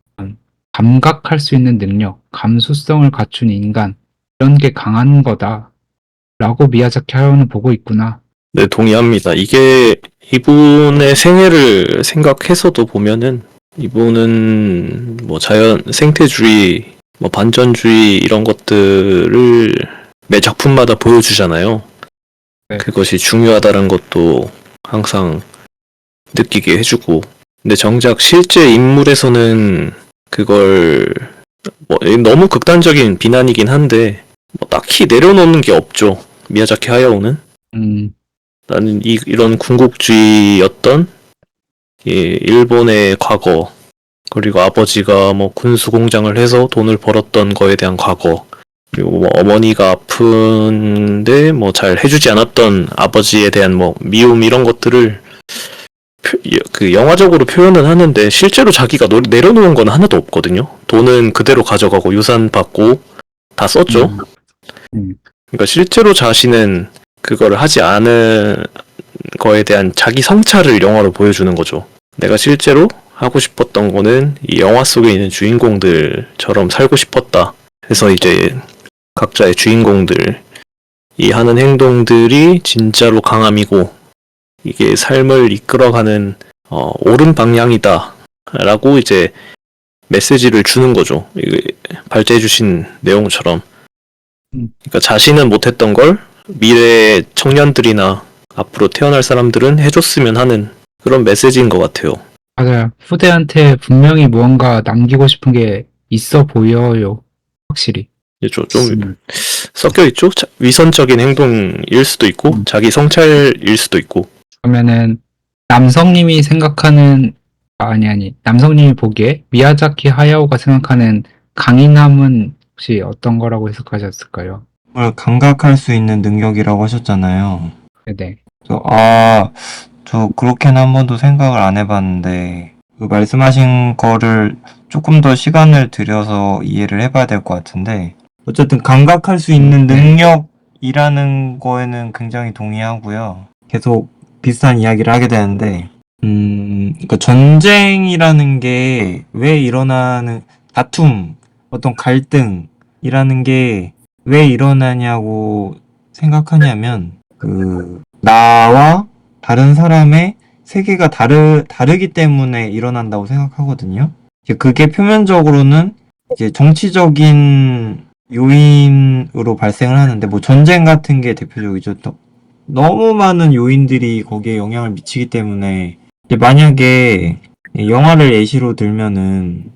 감각할 수 있는 능력, 감수성을 갖춘 인간, 이런 게 강한 거다. 라고 미야자키 하야오는 보고 있구나. 네, 동의합니다. 이게 이분의 생애를 생각해서도 보면은 이분은 뭐 생태주의, 뭐 반전주의 이런 것들을 매 작품마다 보여주잖아요. 네. 그것이 중요하다는 것도 항상 느끼게 해주고. 근데 정작 실제 인물에서는 그걸 너무 극단적인 비난이긴 한데 딱히 내려놓는 게 없죠. 미야자키 하야오는. 나는 이런 군국주의였던 일본의 과거, 그리고 아버지가 뭐 군수 공장을 해서 돈을 벌었던 거에 대한 과거, 그리고 뭐 어머니가 아픈데 뭐 잘 해주지 않았던 아버지에 대한 뭐 미움 이런 것들을 그 영화적으로 표현은 하는데 실제로 자기가 내려놓은 건 하나도 없거든요. 돈은 그대로 가져가고 유산 받고 다 썼죠. 그러니까 실제로 자신은 그거를 하지 않은 거에 대한 자기 성찰을 영화로 보여주는 거죠. 내가 실제로 하고 싶었던 거는 이 영화 속에 있는 주인공들처럼 살고 싶었다. 그래서 이제 각자의 주인공들이 하는 행동들이 진짜로 강함이고 이게 삶을 이끌어가는 옳은 방향이다 라고 이제 메시지를 주는 거죠. 이게 발제해 주신 내용처럼. 그러니까 자신은 못했던 걸 미래의 청년들이나 앞으로 태어날 사람들은 해줬으면 하는 그런 메시지인 것 같아요. 맞아요. 후대한테 분명히 무언가 남기고 싶은 게 있어 보여요. 확실히. 좀 섞여 있죠. 위선적인 행동일 수도 있고 자기 성찰일 수도 있고. 그러면은 남성님이 생각하는 남성님이 보기에 미야자키 하야오가 생각하는 강인함은 혹시 어떤 거라고 해석하셨을까요? 그걸 감각할 수 있는 능력이라고 하셨잖아요. 네. 저 그렇게는 한 번도 생각을 안 해봤는데 그 말씀하신 거를 조금 더 시간을 들여서 이해를 해봐야 될 것 같은데 어쨌든 감각할 수 있는 능력이라는 거에는 굉장히 동의하고요. 계속 비슷한 이야기를 하게 되는데 그러니까 전쟁이라는 게 왜 일어나는 다툼, 어떤 갈등이라는 게 왜 일어나냐고 생각하냐면 나와 다른 사람의 세계가 다르기 때문에 일어난다고 생각하거든요. 이제 그게 표면적으로는 이제 정치적인 요인으로 발생을 하는데, 뭐 전쟁 같은 게 대표적이죠. 너무 많은 요인들이 거기에 영향을 미치기 때문에, 이제 만약에 영화를 예시로 들면은,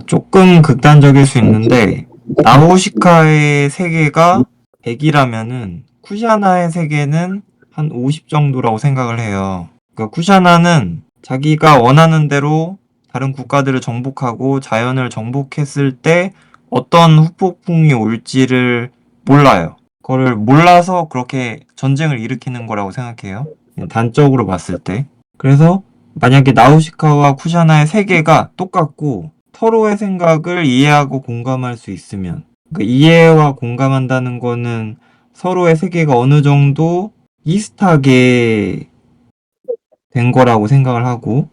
조금 극단적일 수 있는데, 나우시카의 세계가 100이라면은, 쿠샤나의 세계는 한 50 정도라고 생각을 해요. 그러니까 쿠샤나는 자기가 원하는 대로 다른 국가들을 정복하고 자연을 정복했을 때 어떤 후폭풍이 올지를 몰라요. 그거를 몰라서 그렇게 전쟁을 일으키는 거라고 생각해요. 단적으로 봤을 때. 그래서 만약에 나우시카와 쿠샤나의 세계가 똑같고 서로의 생각을 이해하고 공감할 수 있으면, 그러니까 이해와 공감한다는 거는 서로의 세계가 어느 정도 비슷하게 된 거라고 생각을 하고,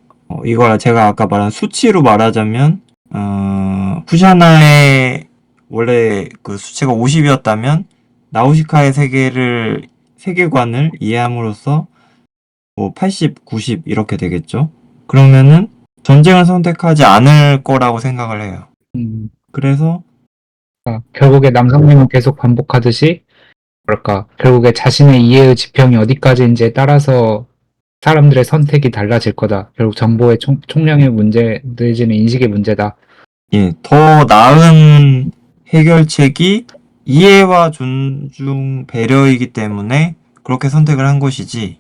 이걸 제가 아까 말한 수치로 말하자면, 쿠샤나의 원래 그 수치가 50이었다면, 나우시카의 세계관을 이해함으로써 뭐 80, 90 이렇게 되겠죠. 그러면은 전쟁을 선택하지 않을 거라고 생각을 해요. 그래서 결국에 남성님은 계속 반복하듯이 결국에 자신의 이해의 지평이 어디까지인지에 따라서 사람들의 선택이 달라질 거다. 결국 정보의 총량의 문제, 내지는 인식의 문제다. 더 나은 해결책이 이해와 존중, 배려이기 때문에 그렇게 선택을 한 것이지.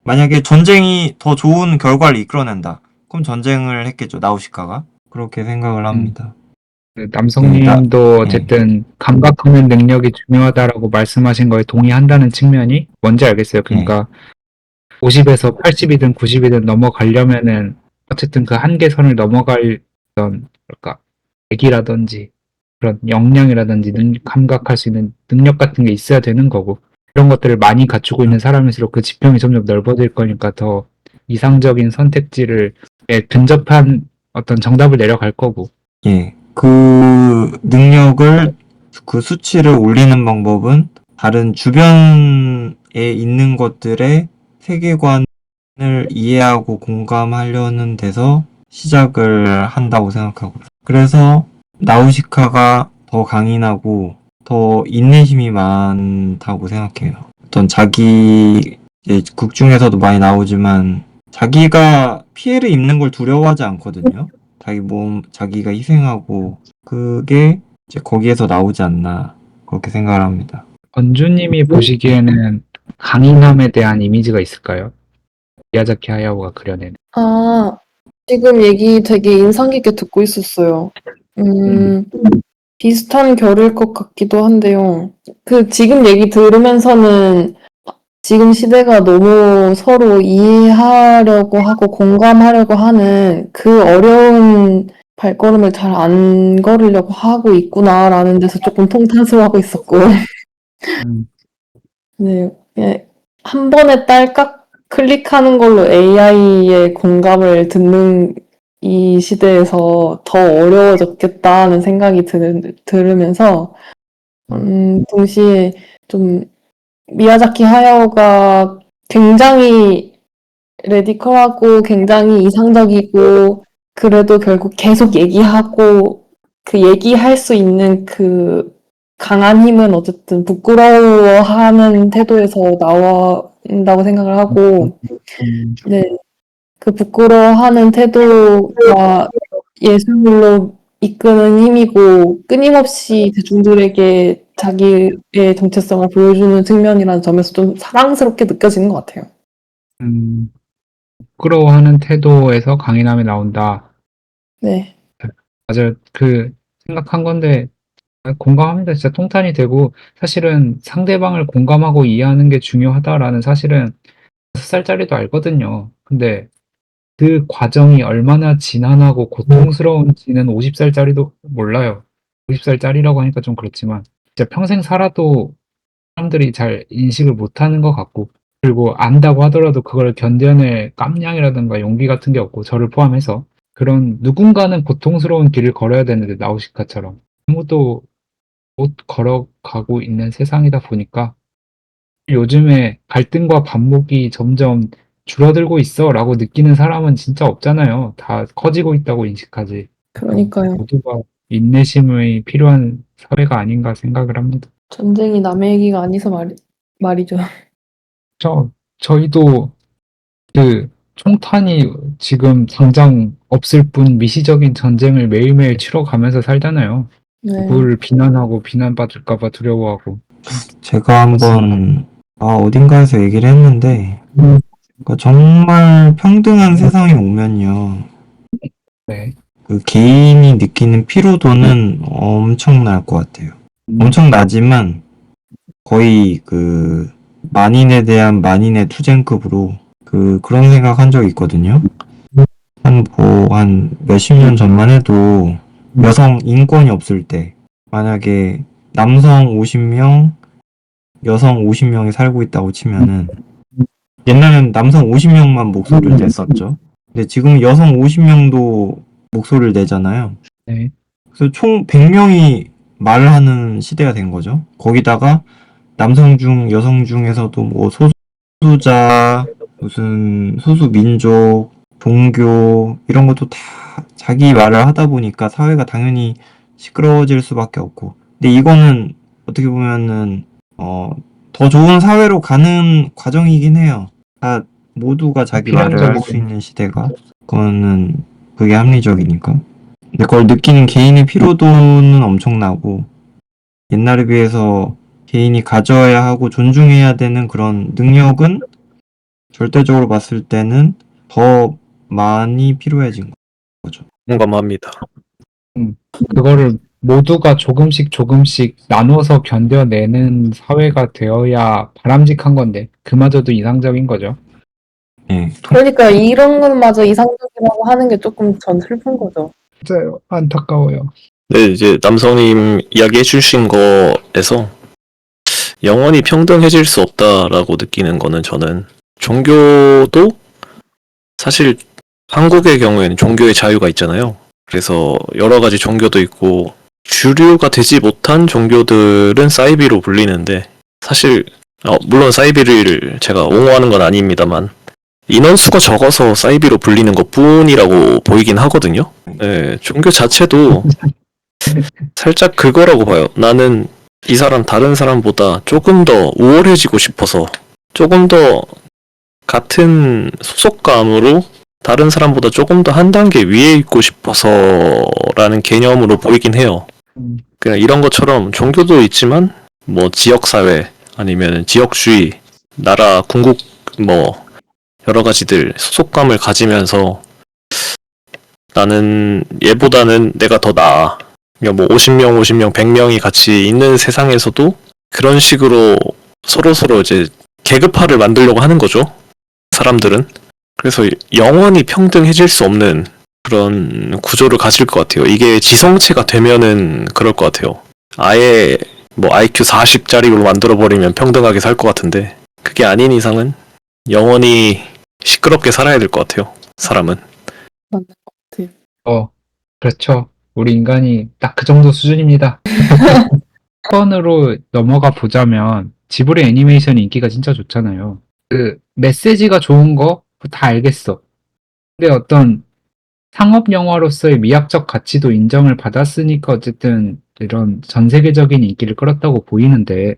만약에 전쟁이 더 좋은 결과를 이끌어낸다. 그럼 전쟁을 했겠죠, 나우시카가. 그렇게 생각을 합니다. 남성님도 어쨌든 감각하는 능력이 중요하다라고 말씀하신 거에 동의한다는 측면이 뭔지 알겠어요. 그러니까 50에서 80이든 90이든 넘어가려면은 어쨌든 그 한계선을 넘어갈 액이라든지 그런 역량이라든지 감각할 수 있는 능력 같은 게 있어야 되는 거고, 이런 것들을 많이 갖추고 있는 사람일수록 그 지평이 점점 넓어질 거니까 더 이상적인 선택지를 근접한 어떤 정답을 내려갈 거고. 그 능력을, 그 수치를 올리는 방법은 다른 주변에 있는 것들의 세계관을 이해하고 공감하려는 데서 시작을 한다고 생각하고, 그래서 나우시카가 더 강인하고 더 인내심이 많다고 생각해요. 어떤 극 중에서도 많이 나오지만 자기가 피해를 입는 걸 두려워하지 않거든요. 자기가 희생하고, 그게 이제 거기에서 나오지 않나 그렇게 생각을 합니다. 건주님이 보시기에는 강인함에 대한 이미지가 있을까요? 미야자키 하야오가 그려낸. 지금 얘기 되게 인상 깊게 듣고 있었어요. 비슷한 결일 것 같기도 한데요. 지금 얘기 들으면서는 지금 시대가 너무 서로 이해하려고 하고 공감하려고 하는 그 어려운 발걸음을 잘 안 걸으려고 하고 있구나라는 데서 조금 통탄스러워하고 있었고, 음, 네, 예, 한 번에 딸깍 클릭하는 걸로 AI의 공감을 듣는 이 시대에서 더 어려워졌겠다는 생각이 들으면서, 동시에 좀 미야자키 하야오가 굉장히 레디컬하고 굉장히 이상적이고 그래도 결국 계속 얘기하고 그 얘기할 수 있는 그 강한 힘은 어쨌든 부끄러워하는 태도에서 나온다고 생각을 하고 네, 그 부끄러워하는 태도가 예술로 이끄는 힘이고 끊임없이 대중들에게 자기의 정체성을 보여주는 측면이라는 점에서 좀 사랑스럽게 느껴지는 것 같아요. 부끄러워하는 태도에서 강인함이 나온다. 네, 맞아요. 그 생각한 건데 공감합니다. 진짜 통탄이 되고 사실은 상대방을 공감하고 이해하는 게 중요하다라는 사실은 6살짜리도 알거든요. 근데 그 과정이 얼마나 지난하고 고통스러운지는 50살짜리도 몰라요. 50살짜리라고 하니까 좀 그렇지만 진짜 평생 살아도 사람들이 잘 인식을 못하는 것 같고 그리고 안다고 하더라도 그걸 견뎌낼 깜냥이라든가 용기 같은 게 없고 저를 포함해서 그런 누군가는 고통스러운 길을 걸어야 되는데 나우시카처럼 아무도 못 걸어가고 있는 세상이다 보니까 요즘에 갈등과 반목이 점점 줄어들고 있어라고 느끼는 사람은 진짜 없잖아요. 다 커지고 있다고 인식하지. 그러니까요. 모두가 인내심이 필요한 사회가 아닌가 생각을 합니다. 전쟁이 남의 얘기가 아니서 말이죠. 저희도 그 총탄이 지금 당장 없을 뿐 미시적인 전쟁을 매일매일 치러가면서 살잖아요. 네, 누구를 비난하고 비난받을까 봐 두려워하고. 제가 한번 어딘가에서 얘기를 했는데 그러니까 정말 평등한 세상이 오면요. 네. 그 개인이 느끼는 피로도는 엄청날 것 같아요. 엄청나지만 거의 그 만인에 대한 만인의 투쟁급으로 그런 생각 한 적이 있거든요. 한 몇십 년 전만 해도 여성 인권이 없을 때 만약에 남성 50명, 여성 50명이 살고 있다고 치면은 옛날에는 남성 50명만 목소리를 냈었죠. 근데 지금 여성 50명도 목소리를 내잖아요. 네. 그래서 총 100명이 말을 하는 시대가 된 거죠. 거기다가 남성 중, 여성 중에서도 뭐 소수자, 무슨 소수 민족, 종교 이런 것도 다 자기 말을 하다 보니까 사회가 당연히 시끄러워질 수밖에 없고. 근데 이거는 어떻게 보면은 더 좋은 사회로 가는 과정이긴 해요. 다 모두가 자기 말을 할 수 있는 시대가 그거는 그게 합리적이니까. 근데 그걸 느끼는 개인의 피로도는 엄청나고 옛날에 비해서 개인이 가져야 하고 존중해야 되는 그런 능력은 절대적으로 봤을 때는 더 많이 필요해진 거죠. 공감합니다. 그거를 모두가 조금씩 나눠서 견뎌내는 사회가 되어야 바람직한 건데 그마저도 이상적인 거죠. 예. 그러니까 이런 것마저 이상적이라고 하는 게 조금 전 슬픈 거죠. 맞아요. 안타까워요. 네, 이제 남성님 이야기해 주신 거에서 영원히 평등해질 수 없다라고 느끼는 거는 저는 종교도 사실 한국의 경우에는 종교의 자유가 있잖아요. 그래서 여러 가지 종교도 있고 주류가 되지 못한 종교들은 사이비로 불리는데 사실 물론 사이비를 제가 옹호하는 건 아닙니다만 인원수가 적어서 사이비로 불리는 것 뿐이라고 보이긴 하거든요. 네, 종교 자체도 살짝 그거라고 봐요. 나는 이 사람 다른 사람보다 조금 더 우월해지고 싶어서 조금 더 같은 소속감으로 다른 사람보다 조금 더 한 단계 위에 있고 싶어서라는 개념으로 보이긴 해요. 그냥 이런 것처럼 종교도 있지만 뭐 지역사회 아니면 지역주의, 나라, 궁국 뭐 여러 가지들 소속감을 가지면서 나는 얘보다는 내가 더 나아. 그러니까 뭐 50명, 100명이 같이 있는 세상에서도 그런 식으로 서로서로 이제 계급화를 만들려고 하는 거죠. 사람들은. 그래서 영원히 평등해질 수 없는 그런 구조를 가질 것 같아요. 이게 지성체가 되면은 그럴 것 같아요. 아예 뭐 IQ 40짜리로 만들어버리면 평등하게 살 것 같은데 그게 아닌 이상은 영원히 시끄럽게 살아야 될 것 같아요. 사람은. 맞는 것 같아요. 그렇죠. 우리 인간이 딱 그 정도 수준입니다. 번으로 넘어가 보자면 지브리 애니메이션 인기가 진짜 좋잖아요. 그 메시지가 좋은 거 다 알겠어. 근데 어떤 상업 영화로서의 미학적 가치도 인정을 받았으니까 어쨌든 이런 전 세계적인 인기를 끌었다고 보이는데,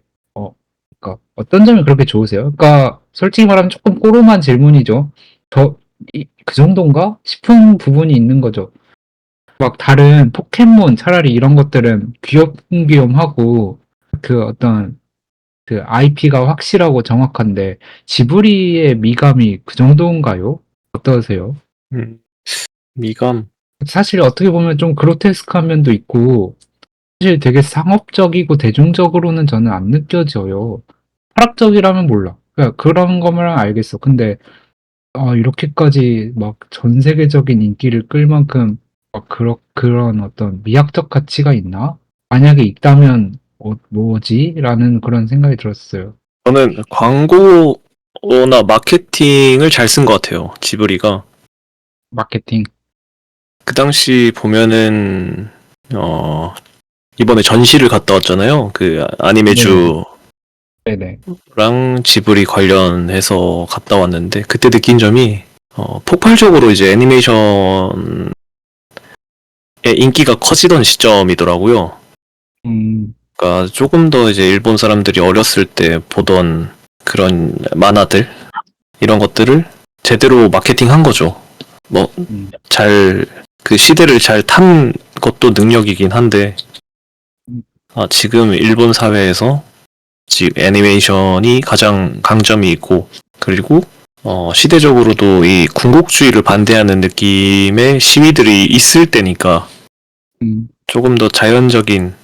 그러니까 어떤 점이 그렇게 좋으세요? 그러니까 솔직히 말하면 조금 꼬름한 질문이죠. 그 정도인가 싶은 부분이 있는 거죠. 막 다른 포켓몬 차라리 이런 것들은 귀염귀염하고 그 어떤 그 IP가 확실하고 정확한데 지브리의 미감이 그 정도인가요? 어떠세요? 미감. 사실 어떻게 보면 좀 그로테스크한 면도 있고 사실 되게 상업적이고 대중적으로는 저는 안 느껴져요. 철학적이라면 몰라. 그러니까 그런 거면 알겠어. 근데 이렇게까지 막 전 세계적인 인기를 끌 만큼 막 그런 어떤 미학적 가치가 있나? 만약에 있다면 뭐지? 라는 그런 생각이 들었어요. 저는 광고나 마케팅을 잘 쓴 것 같아요. 지브리가. 마케팅. 그 당시 보면은 이번에 전시를 갔다 왔잖아요. 그 아니메주랑 네네. 지브리 관련해서 갔다 왔는데 그때 느낀 점이 폭발적으로 이제 애니메이션의 인기가 커지던 시점이더라고요. 음, 그러니까 조금 더 이제 일본 사람들이 어렸을 때 보던 그런 만화들 이런 것들을 제대로 마케팅한 거죠. 뭐 음, 그 시대를 잘 탄 것도 능력이긴 한데 음, 지금 일본 사회에서 지금 애니메이션이 가장 강점이 있고 그리고 시대적으로도 이 군국주의를 반대하는 느낌의 시위들이 있을 때니까 음, 조금 더 자연적인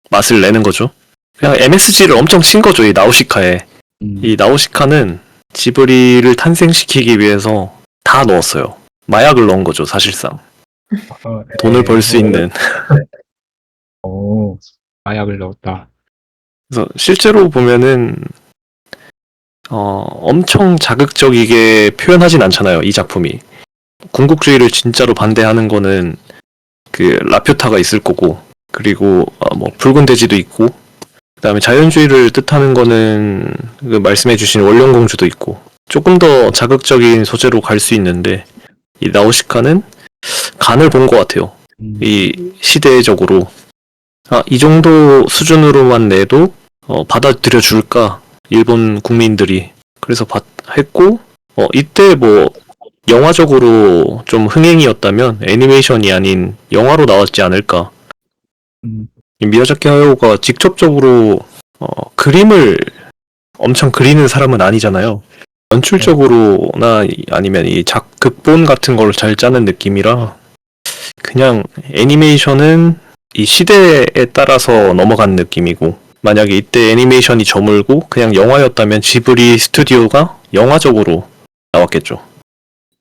맛을 내는 거죠. 그냥 MSG를 엄청 친 거죠, 이 나우시카에. 이 나우시카는 지브리를 탄생시키기 위해서 다 넣었어요. 마약을 넣은 거죠, 사실상. 돈을 벌 수 있는. 마약을 넣었다. 그래서 실제로 보면은 엄청 자극적이게 표현하진 않잖아요, 이 작품이. 군국주의를 진짜로 반대하는 거는 그 라퓨타가 있을 거고, 그리고 뭐 붉은 돼지도 있고, 그다음에 자연주의를 뜻하는 거는 그 말씀해주신 원령공주도 있고, 조금 더 자극적인 소재로 갈 수 있는데 이 나우시카는 간을 본 것 같아요. 이 시대적으로 이 정도 수준으로만 내도 받아들여 줄까 일본 국민들이. 그래서 했고 이때 뭐 영화적으로 좀 흥행이었다면 애니메이션이 아닌 영화로 나왔지 않을까. 이 미야자키 하야오가 직접적으로 그림을 엄청 그리는 사람은 아니잖아요. 연출적으로나 아니면 이 극본 같은 걸 잘 짜는 느낌이라 그냥 애니메이션은 이 시대에 따라서 넘어간 느낌이고 만약에 이때 애니메이션이 저물고 그냥 영화였다면 지브리 스튜디오가 영화적으로 나왔겠죠.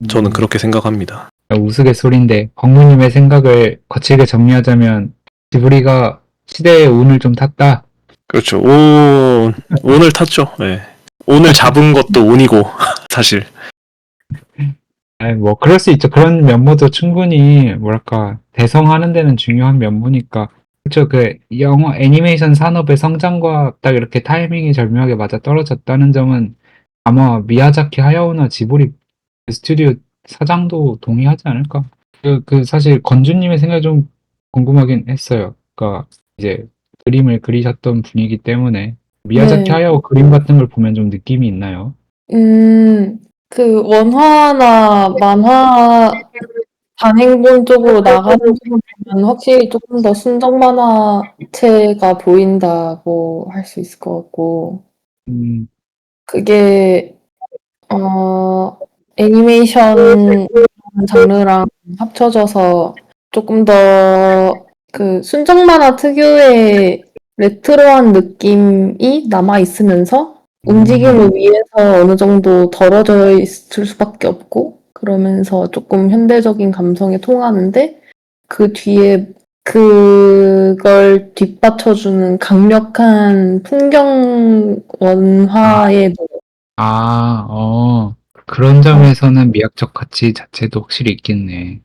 저는 그렇게 생각합니다. 우스갯소리인데 광무님의 생각을 거칠게 정리하자면 지브리가 시대의 운을 좀 탔다. 그렇죠. 오늘 탔죠. 네. 오늘 잡은 것도 운이고 사실. 뭐 그럴 수 있죠. 그런 면모도 충분히 뭐랄까 대성하는 데는 중요한 면모니까. 그렇죠. 그 영화 애니메이션 산업의 성장과 딱 이렇게 타이밍이 절묘하게 맞아 떨어졌다는 점은 아마 미야자키 하야오나 지브리 스튜디오 사장도 동의하지 않을까. 사실 건주님의 생각이 좀 궁금하긴 했어요. 그러니까 이제 그림을 그리셨던 분이기 때문에 미야자키 네. 하야오 그림 같은 걸 보면 좀 느낌이 있나요? 그 원화나 만화 단행본 쪽으로 나가는 거 보면 확실히 조금 더 순정 만화체가 보인다고 할 수 있을 것 같고, 음, 그게, 애니메이션 장르랑 합쳐져서 조금 더 그 순정 만화 특유의 레트로한 느낌이 남아있으면서 움직임을 위해서 어느 정도 덜어져 있을 수밖에 없고, 그러면서 조금 현대적인 감성에 통하는데, 그 뒤에 그걸 뒷받쳐주는 강력한 풍경 원화의 그런 점에서는 미학적 가치 자체도 확실히 있겠네.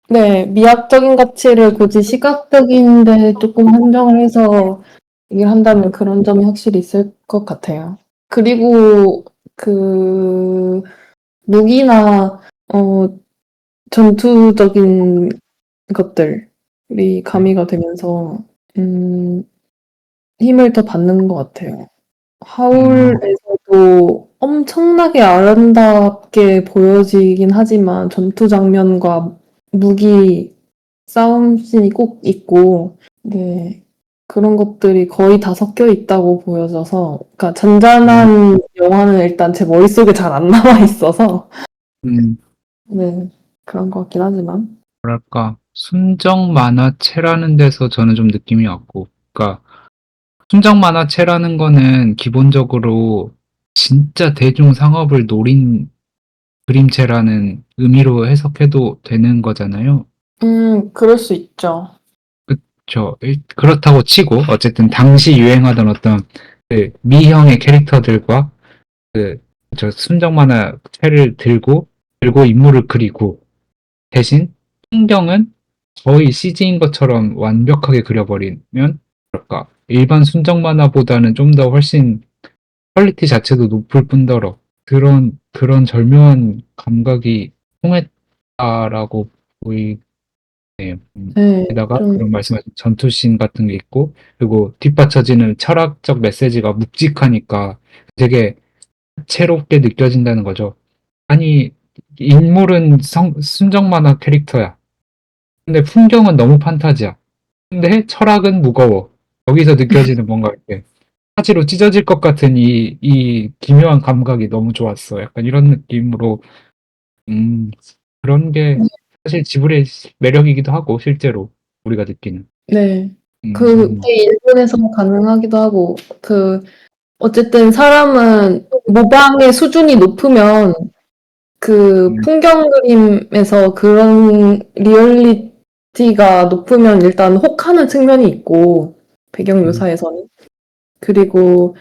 네, 미학적인 가치를 굳이 시각적인데 조금 한정을 해서 얘기를 한다면 그런 점이 확실히 있을 것 같아요. 그리고 그 무기나 전투적인 것들이 가미가 되면서 힘을 더 받는 것 같아요. 하울에서도 엄청나게 아름답게 보여지긴 하지만 전투 장면과 무기 싸움 씬이 꼭 있고, 네, 그런 것들이 거의 다 섞여 있다고 보여져서, 그러니까 잔잔한 영화는 일단 제 머릿속에 잘 안 남아 있어서, 음, 네, 그런 것 같긴 하지만. 뭐랄까, 순정 만화체라는 데서 저는 좀 느낌이 왔고, 그러니까 순정 만화체라는 거는 기본적으로 진짜 대중 상업을 노린 그림체라는 의미로 해석해도 되는 거잖아요. 그럴 수 있죠. 그렇다고 치고, 어쨌든 당시 유행하던 어떤 그 미형의 캐릭터들과 저 순정 만화체를 들고 인물을 그리고, 대신 풍경은 거의 CG인 것처럼 완벽하게 그려버리면, 뭐랄까, 일반 순정 만화보다는 좀 더 훨씬 퀄리티 자체도 높을 뿐더러 그런 절묘한 감각이 통했다라고 보이네요. 네, 게다가 좀, 그런 말씀하신 전투씬 같은 게 있고, 그리고 뒷받쳐지는 철학적 메시지가 묵직하니까 되게 새롭게 느껴진다는 거죠. 아니, 인물은 순정 만화 캐릭터야. 근데 풍경은 너무 판타지야. 근데 철학은 무거워. 여기서 느껴지는 뭔가 이렇게 사지로 찢어질 것 같은 이 기묘한 감각이 너무 좋았어. 약간 이런 느낌으로, 음, 그런 게 사실 지브리의 매력이기도 하고, 실제로 우리가 느끼는. 네. 음, 그게 일본에서 가능하기도 하고, 어쨌든 사람은 모방의 수준이 높으면 그 음, 풍경 그림에서 그런 리얼리티가 높으면 일단 혹하는 측면이 있고, 배경 묘사에서는. 그리고,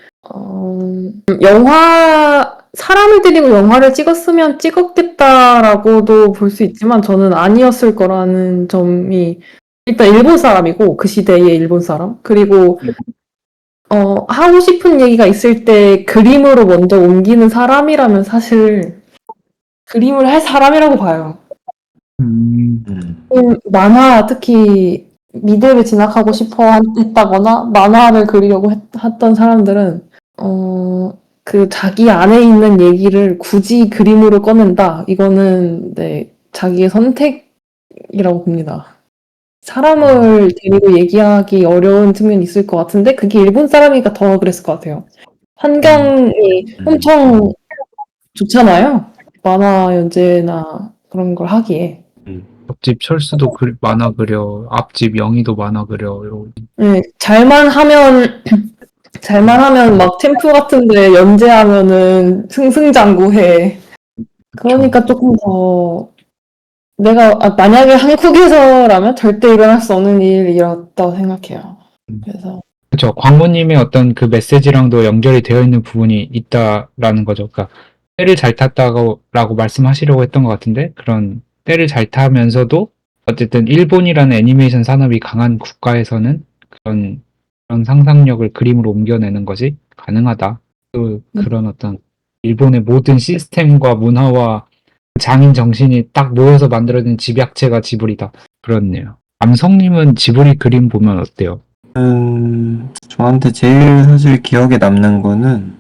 사람을 데리고 영화를 찍었으면 찍었겠다라고도 볼 수 있지만 저는 아니었을 거라는 점이 일단 일본 사람이고, 그 시대의 일본 사람. 그리고 하고 싶은 얘기가 있을 때 그림으로 먼저 옮기는 사람이라면 사실 그림을 할 사람이라고 봐요. 음, 만화, 특히 미대를 진학하고 싶어 했다거나 만화를 그리려고 했던 사람들은 그 자기 안에 있는 얘기를 굳이 그림으로 꺼낸다. 이거는 네, 자기의 선택이라고 봅니다. 사람을 데리고 얘기하기 어려운 측면이 있을 것 같은데 그게 일본 사람이니까 더 그랬을 것 같아요. 환경이 엄청 좋잖아요. 만화 연재나 그런 걸 하기에. 옆집 철수도 만화 그려, 앞집 영희도 만화 그려, 이러고. 네, 잘만 하면 막 템프 같은데 연재하면은 승승장구해. 그러니까 조금 더 만약에 한국에서라면 절대 일어날 수 없는 일이었다고 생각해요. 그래서 그렇죠. 광고님의 어떤 그 메시지랑도 연결이 되어 있는 부분이 있다라는 거죠. 그러니까 때를 잘 탔다고 말씀하시려고 했던 것 같은데, 그런 때를 잘 타면서도 어쨌든 일본이라는 애니메이션 산업이 강한 국가에서는 그런 상상력을 그림으로 옮겨내는 것이 가능하다. 그런 어떤 일본의 모든 시스템과 문화와 장인 정신이 딱 모여서 만들어진 집약체가 지브리다. 그렇네요. 남성님은 지브리 그림 보면 어때요? 저한테 제일 사실 기억에 남는 거는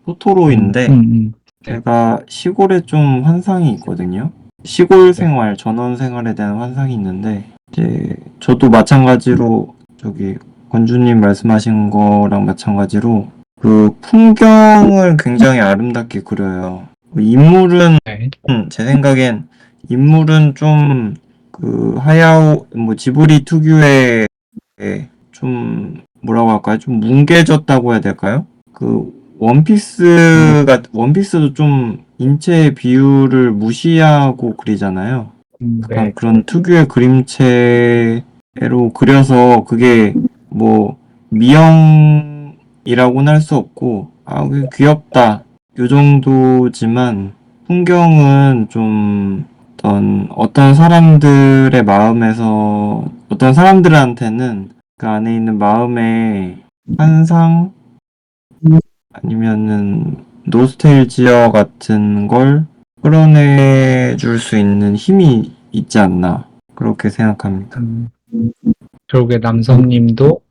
토토로인데 네. 제가 시골에 좀 환상이 있거든요. 시골 생활, 전원 생활에 대한 환상이 있는데 이제 저도 마찬가지로 저기 건주님 말씀하신 거랑 마찬가지로 그 풍경을 굉장히 아름답게 그려요. 인물은 네. 제 생각엔 인물은 좀 그 하야오 뭐 지브리 특유의 좀 뭐라고 할까요? 좀 뭉개졌다고 해야 될까요? 그 원피스도 좀 인체 비율을 무시하고 그리잖아요. 약간 네. 그런 특유의 그림체로 그려서 그게 뭐 미형이라고는 할 수 없고 그게 귀엽다 요 정도지만 풍경은 좀 어떤 사람들의 마음에서 어떤 사람들한테는 그 안에 있는 마음의 환상 아니면은 노스텔지어 같은 걸 끌어내줄 수 있는 힘이 있지 않나 그렇게 생각합니다. 결국에 남성님도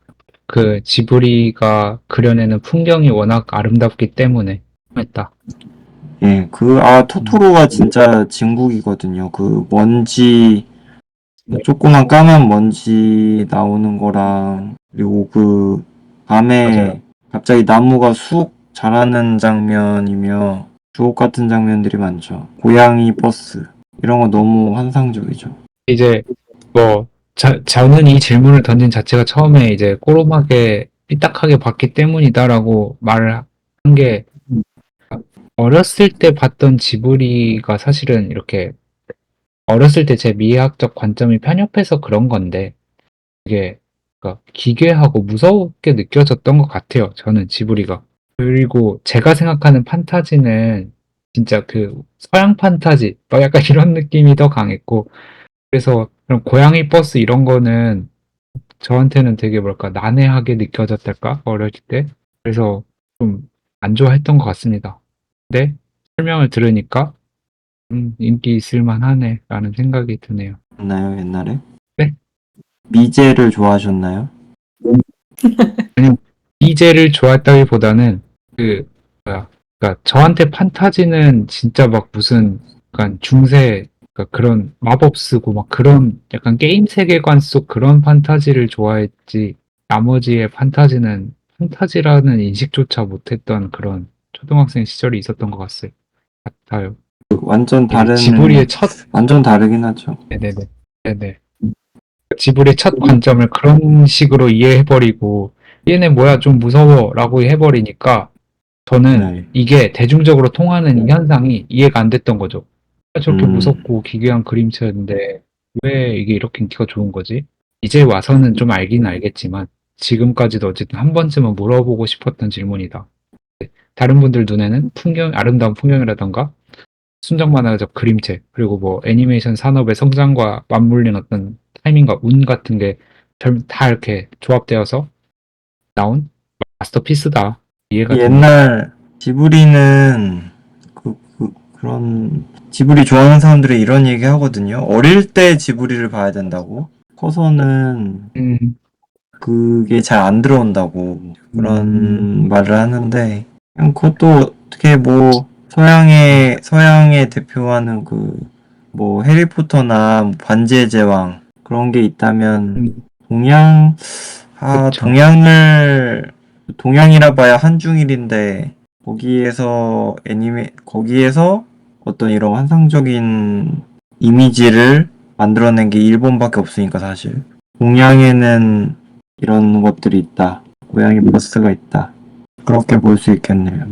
그 지브리가 그려내는 풍경이 워낙 아름답기 때문에 했다. 예, 토토로가 진짜 진국이거든요. 그 먼지, 조그만 까만 먼지 나오는 거랑, 그리고 그 밤에 맞아요. 갑자기 나무가 쑥 자라는 장면이며, 주옥 같은 장면들이 많죠. 고양이 버스. 이런 거 너무 환상적이죠. 이제 뭐 저는 이 질문을 던진 자체가 처음에 이제 꼬로막에 삐딱하게 봤기 때문이다라고 말을 한 게 어렸을 때 봤던 지브리가 사실은 이렇게 어렸을 때 제 미학적 관점이 편협해서 그런 건데 이게 그러니까 기괴하고 무섭게 느껴졌던 것 같아요. 저는 지브리가. 그리고 제가 생각하는 판타지는 진짜 그 서양 판타지 뭐 약간 이런 느낌이 더 강했고 그래서 그런 고양이 버스 이런 거는 저한테는 되게 뭐랄까 난해하게 느껴졌달까 어렸을 때 그래서 좀 안 좋아했던 것 같습니다. 근데 설명을 들으니까 인기 있을 만하네라는 생각이 드네요. 있나요, 옛날에? 네? 미제를 좋아하셨나요? 아니요 이제를 좋아했다기보다는 그 뭐야 그러니까 저한테 판타지는 진짜 막 무슨 약간 중세 그러니까 그런 마법 쓰고 막 그런 약간 게임 세계관 속 그런 판타지를 좋아했지 나머지의 판타지는 판타지라는 인식조차 못했던 그런 초등학생 시절이 있었던 것 같아요. 완전 이게 지브리의 첫 완전 다르긴 하죠. 네네네 네네 지브리의 첫 관점을 그런 식으로 이해해버리고 얘네 뭐야 좀 무서워라고 해버리니까 저는 네. 이게 대중적으로 통하는 이 현상이 이해가 안 됐던 거죠. 저렇게 음, 무섭고 기괴한 그림체인데 왜 이게 이렇게 인기가 좋은 거지? 이제 와서는 좀 알긴 알겠지만 지금까지도 어쨌든 한 번쯤은 물어보고 싶었던 질문이다. 다른 분들 눈에는 아름다운 풍경이라던가 순정 만화적 그림체 그리고 뭐 애니메이션 산업의 성장과 맞물린 어떤 타이밍과 운 같은 게 다 이렇게 조합되어서 나온 마스터피스다. 이해가 됩니다. 옛날 지브리는 그런 지브리 좋아하는 사람들이 이런 얘기 하거든요. 어릴 때 지브리를 봐야 된다고. 커서는 음, 그게 잘 안 들어온다고 음, 그런 말을 하는데 그냥 그것도 어떻게 뭐 서양의 대표하는 그 뭐 해리포터나 뭐 반지의 제왕 그런 게 있다면 음, 동양 그쵸. 동양이라 봐야 한중일인데 거기에서 어떤 이런 환상적인 이미지를 만들어낸 게 일본밖에 없으니까 사실 동양에는 이런 것들이 있다. 고양이 버스가 있다. 그렇게 볼 수 있겠네요.